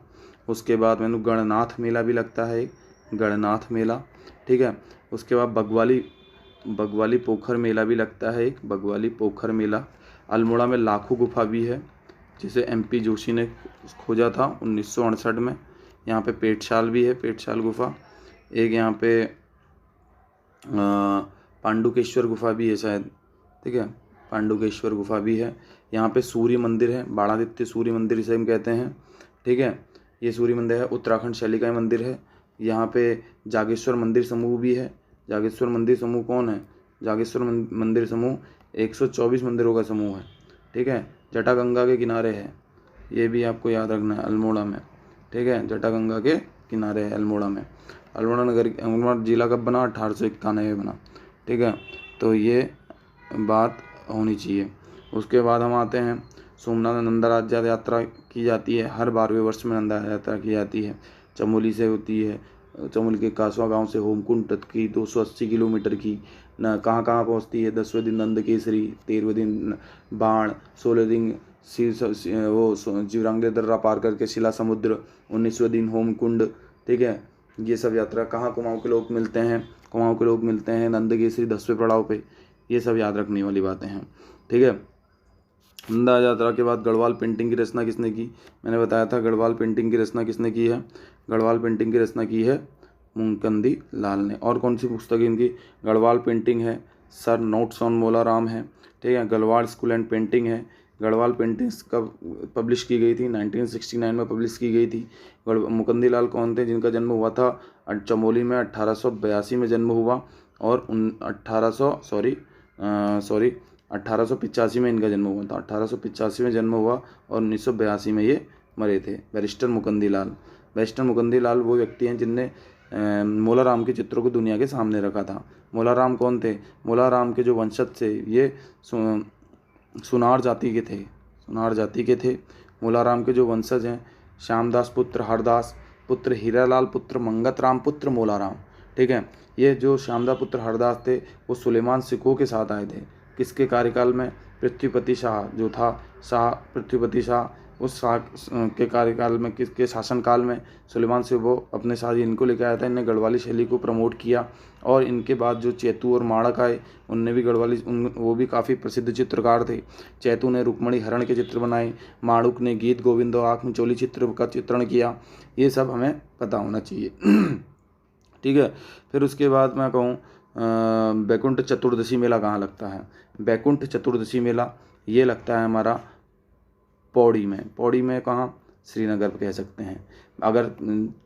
उसके बाद मैंने गणनाथ मेला भी लगता है, एक गणनाथ मेला। ठीक है, उसके बाद बगवाली पोखर मेला भी लगता है, एक बगवाली पोखर मेला। अल्मोड़ा में लाखों गुफा भी है, जिसे MP जोशी ने खोजा था 1968 में। यहाँ पे पेटशाल भी है, पेटशाल गुफा। एक यहाँ पे पांडुकेश्वर गुफा भी है शायद। ठीक है, पांडुकेश्वर गुफा भी है। यहाँ पे सूर्य मंदिर है, बाणादित्य सूर्य मंदिर इसे हम कहते हैं। ठीक है, ये सूर्य मंदिर है, उत्तराखंड शैली का मंदिर है। यहाँ पे जागेश्वर मंदिर समूह भी है। जागेश्वर मंदिर समूह कौन है? जागेश्वर मंदिर समूह 124 मंदिरों का समूह है। ठीक है, जटागंगा के किनारे है, ये भी आपको याद रखना है, अल्मोड़ा में। ठीक है, जटागंगा के किनारे है अल्मोड़ा में। अल्मोड़ा जिला कब बना? 1891 में बना। ठीक है, तो ये बात होनी चाहिए। उसके बाद हम आते हैं सोमनाथ नंदा राज्य यात्रा की जाती है, हर 12वें वर्ष में नंदा यात्रा की जाती है। चमोली से होती है, चमोली के कासवा गांव से होमकुंड तक की 280 किलोमीटर की। न कहाँ कहाँ पहुँचती है? 10वें दिन नंद केसरी, 13वें दिन बाण, 16वें दिन जीवरांगले दर्रा पार करके शिला समुद्र, 19वें दिन होम कुंड, ठीक है। ये सब यात्रा कहाँ कुमाऊँ के लोग मिलते हैं, कुमाऊँ के लोग मिलते हैं नंदकेसरी 10वें पड़ाव पे। ये सब याद रखने वाली बातें हैं, ठीक है। नंदा यात्रा के बाद गढ़वाल पेंटिंग की रचना किसने की, मैंने बताया था गढ़वाल पेंटिंग की रचना किसने की है, गढ़वाल पेंटिंग की रचना की है मुंकंदी लाल ने। और कौन सी पुस्तक इनकी, गढ़वाल पेंटिंग है, सर नोट्स ऑन मोलाराम है, ठीक है। गढ़वाल स्कूल एंड पेंटिंग है। गढ़वाल पेंटिंग्स कब पब्लिश की गई थी, 1969 में पब्लिश की गई थी। मुकंदी लाल कौन थे, जिनका जन्म हुआ था चमोली में 1882 में जन्म हुआ, और 1885 में इनका जन्म हुआ था। 1885 में जन्म हुआ और 1982 में ये मरे थे। बैरिस्टर मुकंदी लाल। बैरिस्टर मुकंदी लाल वो व्यक्ति हैं जिनने मोलाराम के चित्रों को दुनिया के सामने रखा था। मोलाराम कौन थे, मोलाराम के जो वंशज थे ये सुनार जाति के थे, सुनार जाति के थे। मोलाराम के जो वंशज हैं, श्यामदास पुत्र हरदास, पुत्र हीरालाल, पुत्र मंगतराम, पुत्र मोलाराम, ठीक है। ये जो श्यामदास पुत्र हरदास थे वो सुलेमान सिकों के साथ आए थे। किसके कार्यकाल में, पृथ्वीपति शाह जो था, शाह पृथ्वीपति शाह, उस शाह के कार्यकाल में, किसके शासनकाल में सुलेमान से वो अपने साथ इनको लेकर आया था। इनने गढ़वाली शैली को प्रमोट किया, और इनके बाद जो चैतू और माणक आए उनने भी वो भी काफ़ी प्रसिद्ध चित्रकार थे। चैतू ने रुक्मणी हरण के चित्र बनाए, माणुक ने गीत गोविंद और आँख मिचौली चित्र का चित्रण किया। ये सब हमें पता होना चाहिए, ठीक है। फिर उसके बाद मैं कहूँ बैकुंठ चतुर्दशी मेला कहाँ लगता है। बैकुंठ चतुर्दशी मेला ये लगता है हमारा पौड़ी में। पौड़ी में कहाँ, श्रीनगर कह सकते हैं। अगर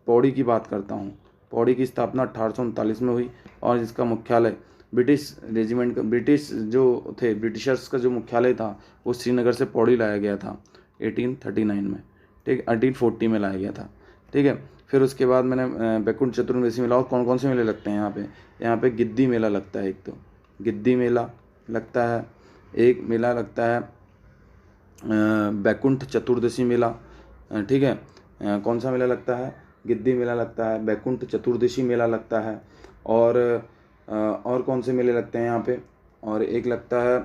पौड़ी की बात करता हूँ, पौड़ी की स्थापना 1839 में हुई, और जिसका मुख्यालय ब्रिटिश रेजिमेंट का, ब्रिटिश जो थे, ब्रिटिशर्स का जो मुख्यालय था वो श्रीनगर से पौड़ी लाया गया था 1839 में, ठीक, 1840 में लाया गया था, ठीक है। फिर उसके बाद मैंने बैकुंठ चतुर्दशी मेला, और कौन कौन से मेले लगते हैं यहाँ पे गिद्दी मेला लगता है, एक तो गिद्दी मेला लगता है, एक मेला लगता है बैकुंठ चतुर्दशी मेला, ठीक है। कौन सा मेला लगता है, गिद्दी मेला लगता है, बैकुंठ चतुर्दशी मेला लगता है, और कौन से मेले लगते हैं यहाँ पे, और एक लगता है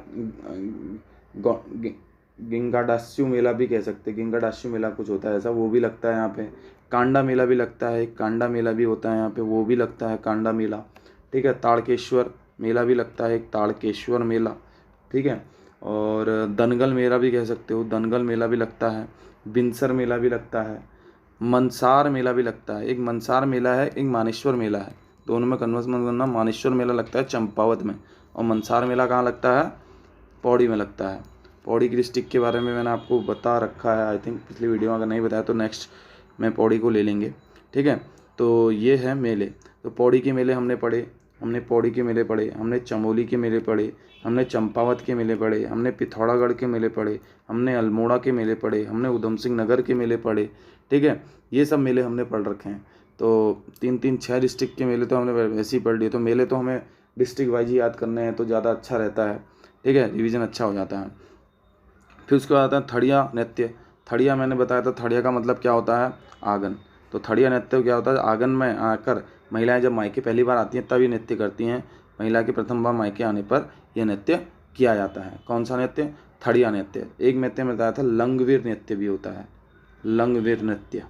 गिंगाडास्यू मेला भी कह सकते हैं, गिंगाडास्यू मेला कुछ होता है ऐसा, वो भी लगता है यहाँ पे। कांडा मेला भी लगता है, कांडा मेला भी होता है यहाँ पे, वो भी लगता है कांडा मेला, ठीक है। ताड़केश्वर मेला भी लगता है, एक ताड़केश्वर मेला, ठीक है। और दनगल मेला भी कह सकते हो, दनगल मेला भी लगता है, बिनसर मेला भी लगता है, मनसार मेला भी लगता है। एक मनसार मेला है, एक मानेश्वर मेला है, दोनों में कन्वर्स मत करना। मानेश्वर मेला लगता है चंपावत में, और मनसार मेला कहाँ लगता है, पौड़ी में लगता है। पौड़ी की डिस्ट्रिक्ट के बारे में मैंने आपको बता रखा है, आई थिंक पिछली वीडियो में, अगर नहीं बताया तो नेक्स्ट में पौड़ी को ले लेंगे, ठीक है। तो ये है मेले। तो पौड़ी के मेले हमने पढ़े, हमने पौड़ी के मेले पढ़े, हमने चमोली के मेले पढ़े, हमने चंपावत के मेले पढ़े, हमने पिथौरागढ़ के मेले पढ़े, हमने अल्मोड़ा के मेले पढ़े, हमने उधम सिंह नगर के मेले पढ़े, ठीक है। ये सब मेले हमने पढ़ रखे हैं। तो 6 डिस्ट्रिक्ट के मेले तो हमने वैसे ही पढ़ लिए। तो मेले तो हमें डिस्ट्रिक्ट वाइज ही याद करने हैं तो ज़्यादा अच्छा रहता है, ठीक है, रिवीजन अच्छा हो जाता है। फिर उसके बाद आता है थड़िया नृत्य। थड़िया मैंने बताया था, थड़िया का मतलब क्या होता है, आंगन। तो थड़िया नृत्य क्या होता है, आंगन में आकर महिलाएं जब मायके पहली बार आती हैं तब ये नृत्य करती हैं। महिला के प्रथम बार मायके आने पर यह नृत्य किया जाता है। कौन सा नृत्य, थड़िया नृत्य। एक नृत्य में बताया था लंगवीर नृत्य भी होता है, लंगवीर नृत्य,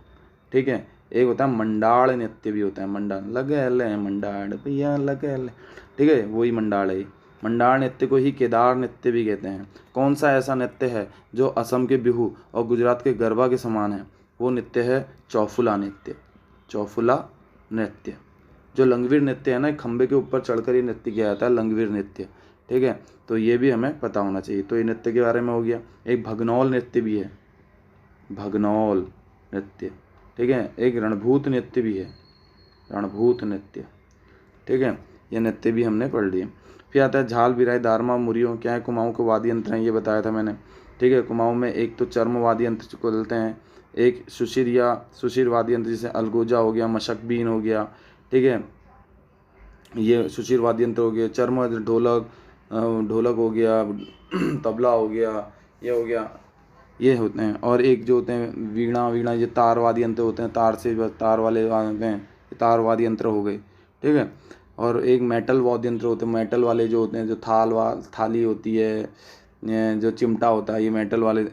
ठीक है। एक होता है मंडाड़ नृत्य भी होता है, मंडाड़ लगे ले मंडाड़ भैया लगे ले, ठीक है, वही मंडाड़ है। मंडार नृत्य को ही केदार नृत्य भी कहते हैं। कौन सा ऐसा नृत्य है जो असम के बिहू और गुजरात के गरबा के समान है, वो नृत्य है चौफुला नृत्य, चौफुला नृत्य। जो लंगवीर नृत्य है ना, खंबे के ऊपर चढ़कर ये नृत्य किया जाता है, लंगवीर नृत्य, ठीक है। तो ये भी हमें पता होना चाहिए। तो ये नृत्य के बारे में हो गया। एक भगनौल नृत्य भी है, भगनौल नृत्य, ठीक है। एक रणभूत नृत्य भी है, रणभूत नृत्य, ठीक है। ये नृत्य भी हमने पढ़ लिए। फिर आता है झाल बिराई दारमा मुरियो। क्या है, कुमाऊँ के वाद्य यंत्र हैं, ये बताया था मैंने, ठीक है। कुमाऊँ में एक तो चर्म वाद्य यंत्र को बोलते हैं, एक सुशिर वाद्य यंत्र जैसे अलगोजा हो गया, मशकबीन हो गया, ठीक है, ये सुशिर वाद्य यंत्र हो गया। चर्म ढोलक हो गया, तबला हो गया, ये हो गया, ये होते हैं। और एक जो होते हैं वीणा, ये तार वाद्य यंत्र होते हैं, तार से तार वाले होते हैं, तार वाद्य यंत्र हो गए, ठीक है। और एक मेटल वाद्य यंत्र होते हैं, मेटल वाले जो होते हैं, जो थाली होती है, जो चिमटा होता है, ये मेटल वाले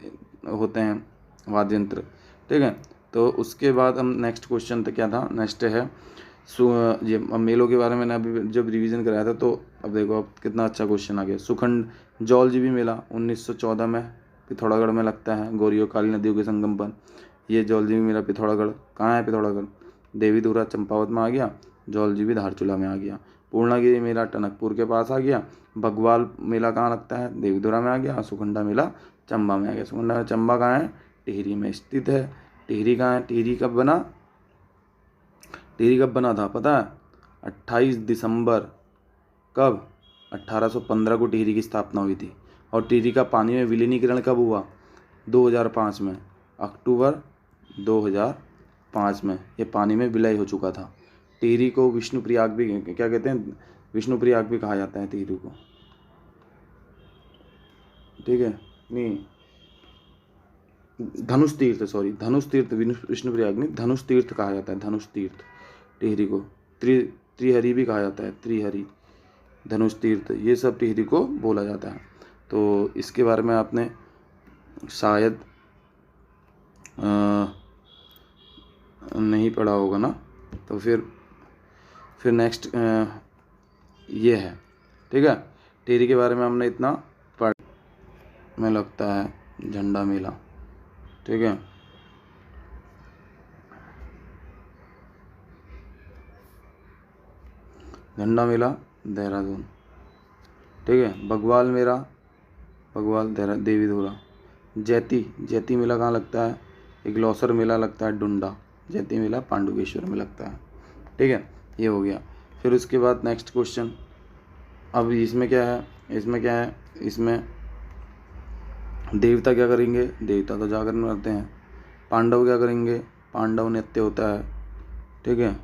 होते हैं वाद्य यंत्र, ठीक है। तो उसके बाद हम नेक्स्ट क्वेश्चन तो क्या था, नेक्स्ट है ये अब मेलों के बारे में मैंने अभी जब रिवीजन कराया था, तो अब देखो अब कितना अच्छा क्वेश्चन आ गया। सुखंड जौलजीबी मेला 1914 में पिथौरागढ़ में लगता है, गौरी और काली नदियों के संगम पर। ये जौलजीबी मेला पिथौरागढ़, कहाँ है पिथौरागढ़, देवीधुरा चंपावत में आ गया, जौलजीबी धारचूला में आ गया। पूर्णागिरि मेला टनकपुर के पास आ गया। बगवाल मेला कहाँ लगता है, देवीधुरा में आ गया। सुखंडा मेला चंबा में आ गया। सुखंडा चंबा कहाँ है, टिहरी में स्थित है। टिहरी कहाँ है, टिहरी कब बना, टिहरी कब बना था पता है, 28 दिसंबर, कब, 1815 को टिहरी की स्थापना हुई थी। और टिहरी का पानी में विलीनीकरण कब हुआ, 2005 में, अक्टूबर 2005 में ये पानी में विलय हो चुका था। टिहरी को विष्णुप्रयाग भी क्या कहते हैं, विष्णुप्रयाग भी कहा जाता है टिहरी को, ठीक है। नहीं, धनुष तीर्थ, सॉरी धनुष तीर्थ, विष्णुप्रयाग नहीं, धनुष तीर्थ कहा जाता है, धनुष तीर्थ टिहरी को। त्रिहरी भी कहा जाता है, त्रिहरी, धनुष तीर्थ, ये सब टिहरी को बोला जाता है। तो इसके बारे में आपने शायद नहीं पढ़ा होगा ना, तो फिर नेक्स्ट ये है, ठीक है। टिहरी के बारे में हमने इतना पढ़ में लगता है झंडा मेला, ठीक है। झंडा मेला देहरादून, ठीक है। बगवाल मेला, बगवाल देवीधुरा। जैती मेला कहाँ लगता है, एक लौसर मेला लगता है डुंडा। जैती मेला पांडुकेश्वर में लगता है, ठीक है। ये हो गया। फिर उसके बाद नेक्स्ट क्वेश्चन, अब इसमें क्या है, इसमें देवता क्या करेंगे, देवता तो जागरण करते हैं। पांडव क्या करेंगे, पांडव नृत्य होता है, ठीक है।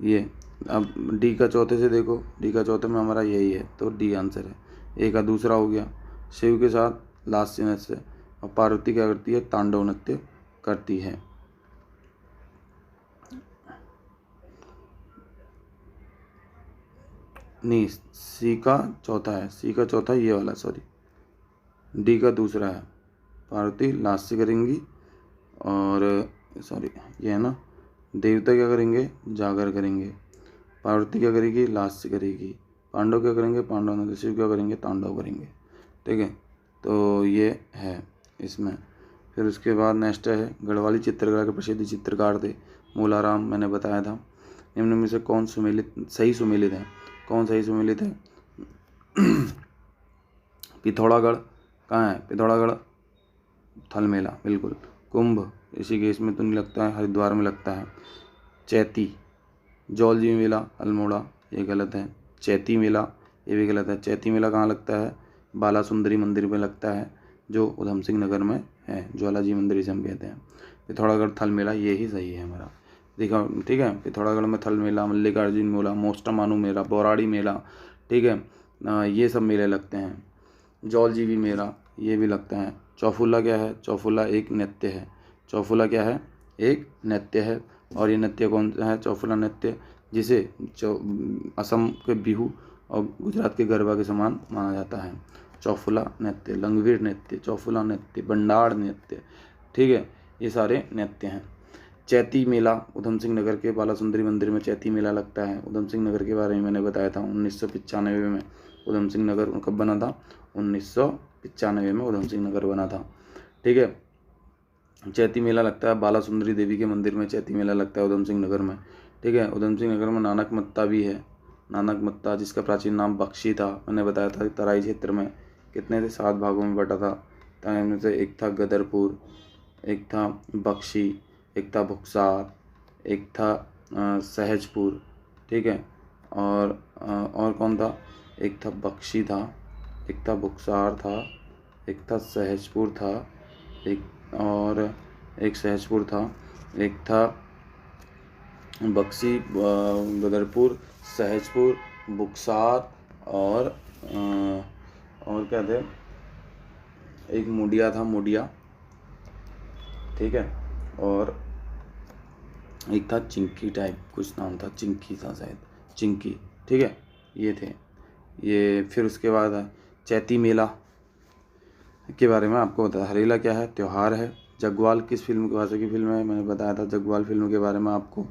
ये अब डी का चौथे से देखो, डी का चौथे में हमारा यही है, तो डी आंसर है। ए का दूसरा हो गया, शिव के साथ लास्य नृत्य, और पार्वती क्या करती है, तांडव नृत्य करती है। नहीं, सी का चौथा है, सी का चौथा ये वाला, सॉरी डी का दूसरा है, पार्वती लास्य करेंगी, और सॉरी ये है ना, देवता क्या करेंगे, जागर करेंगे। पार्वती क्या करेगी, लास्य करेगी। पांडव क्या करेंगे, पांडव नृत्य। शिव क्या करेंगे, तांडव करेंगे, ठीक है। तो ये है इसमें। फिर उसके बाद नेक्स्ट है, गढ़वाली चित्रकला के प्रसिद्ध चित्रकार थे मूलाराम, मैंने बताया था। निम्न में से कौन सही सुमेलित है, कौन सही सुमेलित है। पिथौरागढ़ कहाँ है, पिथौरागढ़ थल मेला, बिल्कुल। कुंभ इसी केस में तो नहीं लगता है, हरिद्वार में लगता है। चैती जौलजीबी मेला अल्मोड़ा, ये गलत है। चैती मेला ये भी गलत है। चैती मेला कहाँ लगता है, बाला सुंदरी मंदिर में लगता है, जो उधम सिंह नगर में है, ज्वाला जी मंदिर से हम कहते हैं। पिथौरागढ़ थल मेला ये ही सही है हमारा, देखो, ठीक है। पिथौरागढ़ में थल मेला, मल्लिकार्जुन मेला, मोस्टमानू मेला, बौराड़ी मेला, ठीक है, ये सब मेले लगते हैं। जौलजीबी मेला ये भी लगता है। चौफुला क्या है, चौफुला एक नृत्य है। चौफुला क्या है, एक नृत्य है। और ये नृत्य कौन सा है, चौफुला नृत्य, जिसे असम के बिहू और गुजरात के गरबा के समान माना जाता है। चौफुला नृत्य, लंगवीर नृत्य, चौफुला नृत्य, बंडाड़ नृत्य, ठीक है, ये सारे नृत्य हैं। चैती मेला उधम सिंह नगर के बाला सुंदरी मंदिर में चैती मेला लगता है। उधम सिंह नगर के बारे में मैंने बताया था, 1995 में उधम सिंह नगर कब बना था, 1995 में उधम सिंह नगर बना था, ठीक है। चैती मेला लगता है बाला सुंदरी देवी के मंदिर में, चैती मेला लगता है उधम सिंह नगर में, ठीक है। उधम सिंह नगर में नानक मत्ता भी है, नानक मत्ता जिसका प्राचीन नाम बख्शी था, मैंने बताया था। तराई क्षेत्र में कितने थे, 7 भागों में बटा था। में से एक था गदरपुर, एक था बख्शी, एक था भुक्सार, एक था सहजपुर, ठीक है। और कौन था, एक था बख्शी था, एक था भुक्सार था, एक था सहजपुर था, एक सहजपुर था, एक था बख्शी, गदरपुर, सहजपुर, बुक्सार, और क्या थे, एक मुडिया था, मुडिया, ठीक है। और एक था चिंकी टाइप कुछ नाम था, चिंकी था शायद, चिंकी, ठीक है, ये थे ये। फिर उसके बाद चैती मेला, के बारे में आपको बताया। हरेला क्या है? त्योहार है। जगवाल किस फिल्म की भाषा की फिल्म है? मैंने बताया था जगवाल फिल्म के बारे में आपको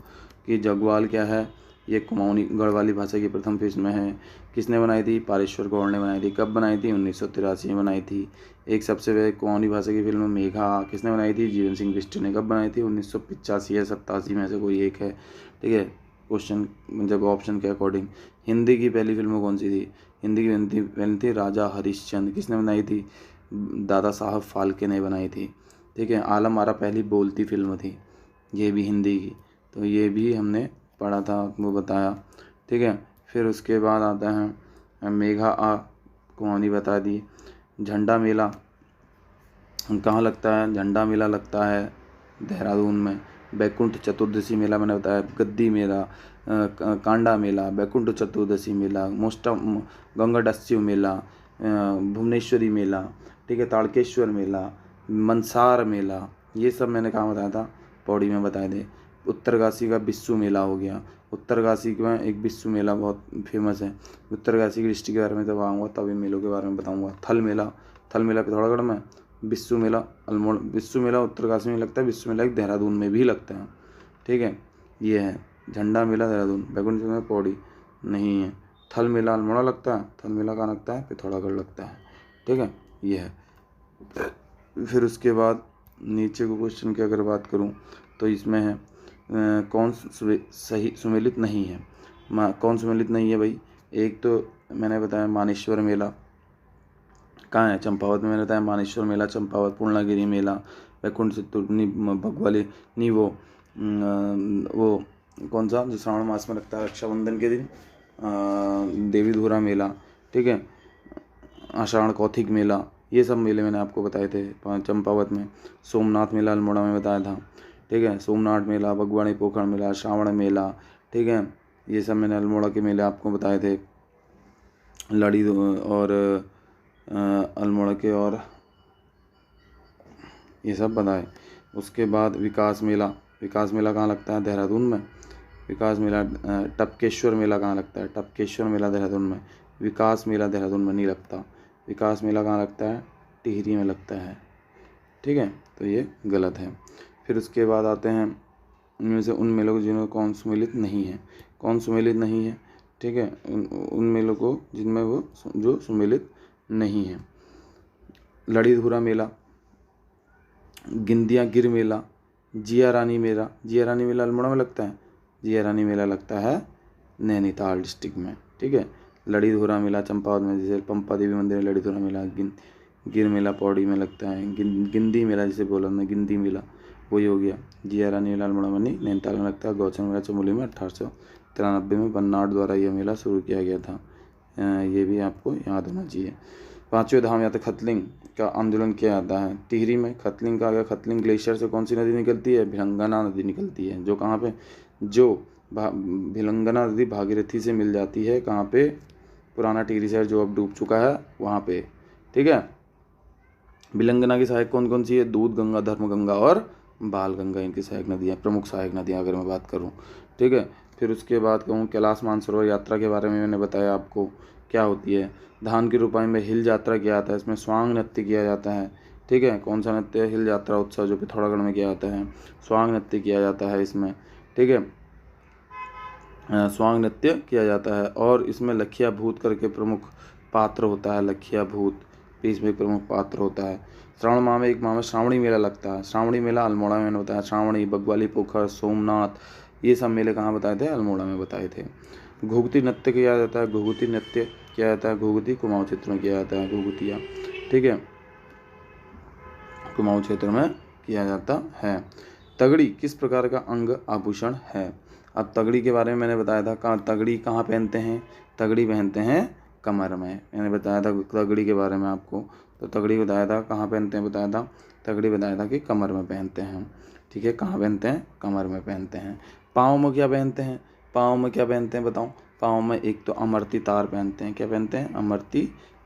कि जगवाल क्या है, ये कुमाऊनी गढ़वाली भाषा की प्रथम फिल्म है। किसने बनाई थी? पारेश्वर गौड़ ने बनाई थी। कब बनाई थी? 1983 में बनाई थी। एक सबसे पहले कुमाऊनी भाषा की फिल्म मेघा किसने बनाई थी? जीवन सिंह बिष्ट ने। कब बनाई थी? 1985 या 87 में से कोई एक है, ठीक है। क्वेश्चन जब ऑप्शन के अकॉर्डिंग। हिंदी की पहली फिल्म कौन सी थी? हिंदी की पहली थी राजा हरिश्चंद्र। किसने बनाई थी? दादा साहब फाल्के ने बनाई थी, ठीक है। आलम आरा पहली बोलती फिल्म थी, ये भी हिंदी की, तो ये भी हमने पढ़ा था, वो बताया, ठीक है। फिर उसके बाद आता है मेघा आ, कहानी बता दी। झंडा मेला कहाँ लगता है? झंडा मेला लगता है देहरादून में। बैकुंठ चतुर्दशी मेला मैंने बताया। गद्दी मेला, कांडा मेला, बैकुंठ चतुर्दशी मेला, गंगाडस्यु मेला, भुवनेश्वरी मेला, ठीक है, ताड़केश्वर मेला, मंसार मेला, ये सब मैंने कहाँ बताया था? पौड़ी में बताए थे। उत्तरकाशी का बिस्सू मेला हो गया। उत्तरकाशी में एक बिस्सू मेला बहुत फेमस है। उत्तरकाशी की डिस्ट्रिक्ट के बारे में जब आऊँगा तब इन मेलों के बारे में बताऊँगा। थल मेला पिथौरागढ़ में। बिस्सू मेला अल्मोड़ा। बिस्सू मेला उत्तरकाशी में लगता है, बिस्सू मेला एक देहरादून में भी लगता है, ठीक है। ये है झंडा मेला देहरादून। बैकुंठ में पौड़ी नहीं है। थल मेला अल्मोड़ा लगता है। थल मेला कहाँ लगता है? पिथौरागढ़ लगता है, ठीक है। ये है। फिर उसके बाद नीचे को क्वेश्चन की अगर बात करूं तो इसमें है कौन सही सुमेलित नहीं है? कौन सुमेलित नहीं है भाई? एक तो मैंने बताया मानेश्वर मेला कहाँ है? चंपावत में। मैंने बताया मानेश्वर मेला चंपावत। पूर्णागिरी मेला वैकुंठ चतुर्थी भगवाली नहीं, वो कौन सा जो श्रावण मास में लगता है रक्षाबंधन के दिन, देवी धुरा मेला, ठीक है। आषाढ़ कौथिक मेला, ये सब मेले मैंने आपको बताए थे चंपावत में। सोमनाथ मेला अल्मोड़ा में बताया था, ठीक है। सोमनाथ मेला, बगवाड़ी पोखर मेला, श्रावण मेला, ठीक है, ये सब मैंने अल्मोड़ा के मेले आपको बताए थे। लड़ी और अल्मोड़ा के, और ये सब बताए। उसके बाद विकास मेला कहाँ लगता है? देहरादून में। विकास मेला। टपकेश्वर मेला कहाँ लगता है? टपकेश्वर मेला देहरादून में। विकास मेला देहरादून में नहीं लगता। विकास मेला कहाँ लगता है? टिहरी में लगता है, ठीक है। तो ये गलत है। फिर उसके बाद आते हैं उनमें से उन मेलों को जिनमें कौन सुमेलित नहीं है? कौन सुमेलित नहीं है? ठीक है, उन मेलों को जिनमें वो जो सुमेलित नहीं है। लड़ी धुरा मेला, गिंदिया गिर मेला, जिया रानी मेला अल्मोड़ा में लगता है। जिया रानी मेला लगता है नैनीताल डिस्ट्रिक्ट में, ठीक है। लड़ी धुरा मेला चंपावत में, जैसे पंपा देवी मंदिर में लड़ी धुरा मेला। गिर मेला पौड़ी में लगता है। गिंदी मेला जिसे बोला मैं, गिंदी मेला वही हो गया। जिया रानी मेला अल्मोड़ा में नहीं, नैनीताल में लगता है। गौचर मेला चमोली में 1893 में बन्नाट द्वारा यह मेला शुरू किया गया था। ये भी आपको याद होना चाहिए। पांचवें धाम या तो खतलिंग का आंदोलन किया जाता है टिहरी में। खतलिंग का गया, खतलिंग ग्लेशियर से कौन सी नदी निकलती है? भिलंगना नदी निकलती है, जो कहाँ पे, जो भिलंगना नदी भागीरथी से मिल जाती है कहाँ पे? पुराना टिहरी शहर जो अब डूब चुका है वहाँ पे, ठीक है। भिलंगना की सहायक कौन कौन सी है? दूध गंगा, धर्म गंगा और बाल गंगा, इनकी सहायक नदियाँ, प्रमुख सहायक नदियाँ अगर मैं बात करूँ, ठीक है। फिर उसके बाद कहूँ कैलाश मानसरोवर यात्रा के बारे में मैंने बताया आपको क्या होती है। धान की रोपाई में हिल यात्रा किया जाता है, इसमें स्वांग नृत्य किया जाता है, ठीक है। कौन सा नृत्य? हिल यात्रा उत्सव जो पिथौरागढ़ में किया जाता है, स्वांग नृत्य किया जाता है इसमें, ठीक है। स्वांग नृत्य किया जाता है और इसमें लखिया भूत करके प्रमुख पात्र होता है। लखिया भूत भी इसमें एक प्रमुख पात्र होता है। श्रावण माह में एक माह में श्रावणी मेला लगता है। श्रावणी मेला अल्मोड़ा में मैंने बताया। श्रावणी, बगवाली पोखर, सोमनाथ, ये सब मेले कहाँ बताए थे? अल्मोड़ा में बताए थे। घुघुती नृत्य किया जाता है। घुघुती नृत्य किया जाता है, घुघुती कुमाऊं क्षेत्र में किया जाता है, घुघुतिया, ठीक है, कुमाऊं क्षेत्र में किया जाता है। तगड़ी किस प्रकार का अंग आभूषण है? अब तगड़ी के बारे में मैंने बताया था। तगड़ी कहाँ पहनते हैं? तगड़ी पहनते हैं कमर में। मैंने बताया था तगड़ी के बारे में आपको, तो तगड़ी बताया था कहाँ पहनते हैं, बताया था तगड़ी बताया था कि कमर में पहनते हैं, ठीक है। कहाँ पहनते हैं? कमर में पहनते हैं। पाँव में क्या पहनते हैं? पाँव में क्या पहनते हैं बताओ? पाँव में एक तो अमरती तार पहनते हैं। क्या पहनते हैं? अमरती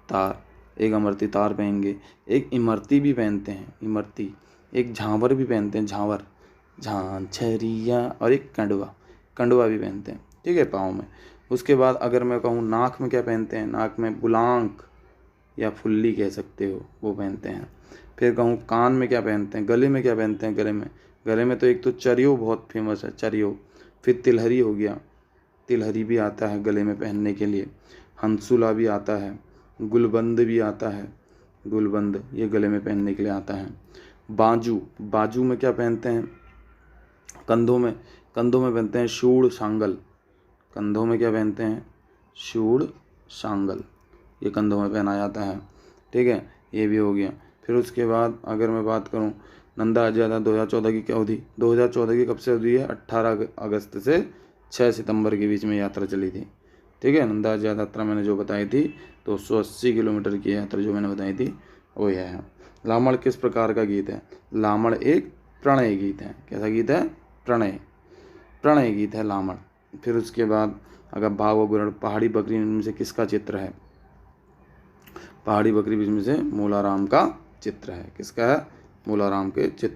तार। एक अमरती तार पहनेंगे, एक इमरती भी पहनते हैं, इमरती। एक झांवर भी पहनते हैं, झांवर, झांझरिया, और एक कंडवा भी पहनते हैं, ठीक है, पाँव में। उसके बाद अगर मैं कहूँ नाक में क्या पहनते हैं? नाक में बुलांक, या फुल्ली कह सकते हो, वो पहनते हैं। फिर कहूँ कान में क्या पहनते हैं, गले में क्या पहनते हैं, गले में तो एक तो चरियो बहुत फेमस है, चरियो। फिर तिलहरी हो गया, तिलहरी भी आता है गले में पहनने के लिए। हंसुला भी आता है, गुलबंद भी आता है, गुलबंद ये गले में पहनने के लिए आता है। बाजू, बाजू में क्या पहनते हैं, कंधों में पहनते हैं शूड़ सांगल। कंधों में क्या पहनते हैं, शूड़ सांगल, ये कंधों में पहना जाता है। ठीक है, ये भी हो गया। फिर उसके बाद अगर मैं बात करूं नंदा राज्य यात्रा 2014 की क्या अवधि, 2014 की कब से अवधि है, 18 अगस्त से 6 सितंबर के बीच में यात्रा चली थी। ठीक है, नंदा राज्य यात्रा मैंने जो बताई थी 280 किलोमीटर की यात्रा जो मैंने बताई थी वो यह है। लामड़ किस प्रकार का गीत है, लामड़ एक प्रणय गीत है। कैसा गीत है, प्रणय गीत है लामड़। फिर उसके बाद अगर भाव और गुरण, पहाड़ी बकरी में से किसका चित्र है, पहाड़ी बकरी में से मूलाराम का चित्र है। किसका है, मूलाराम के चित्र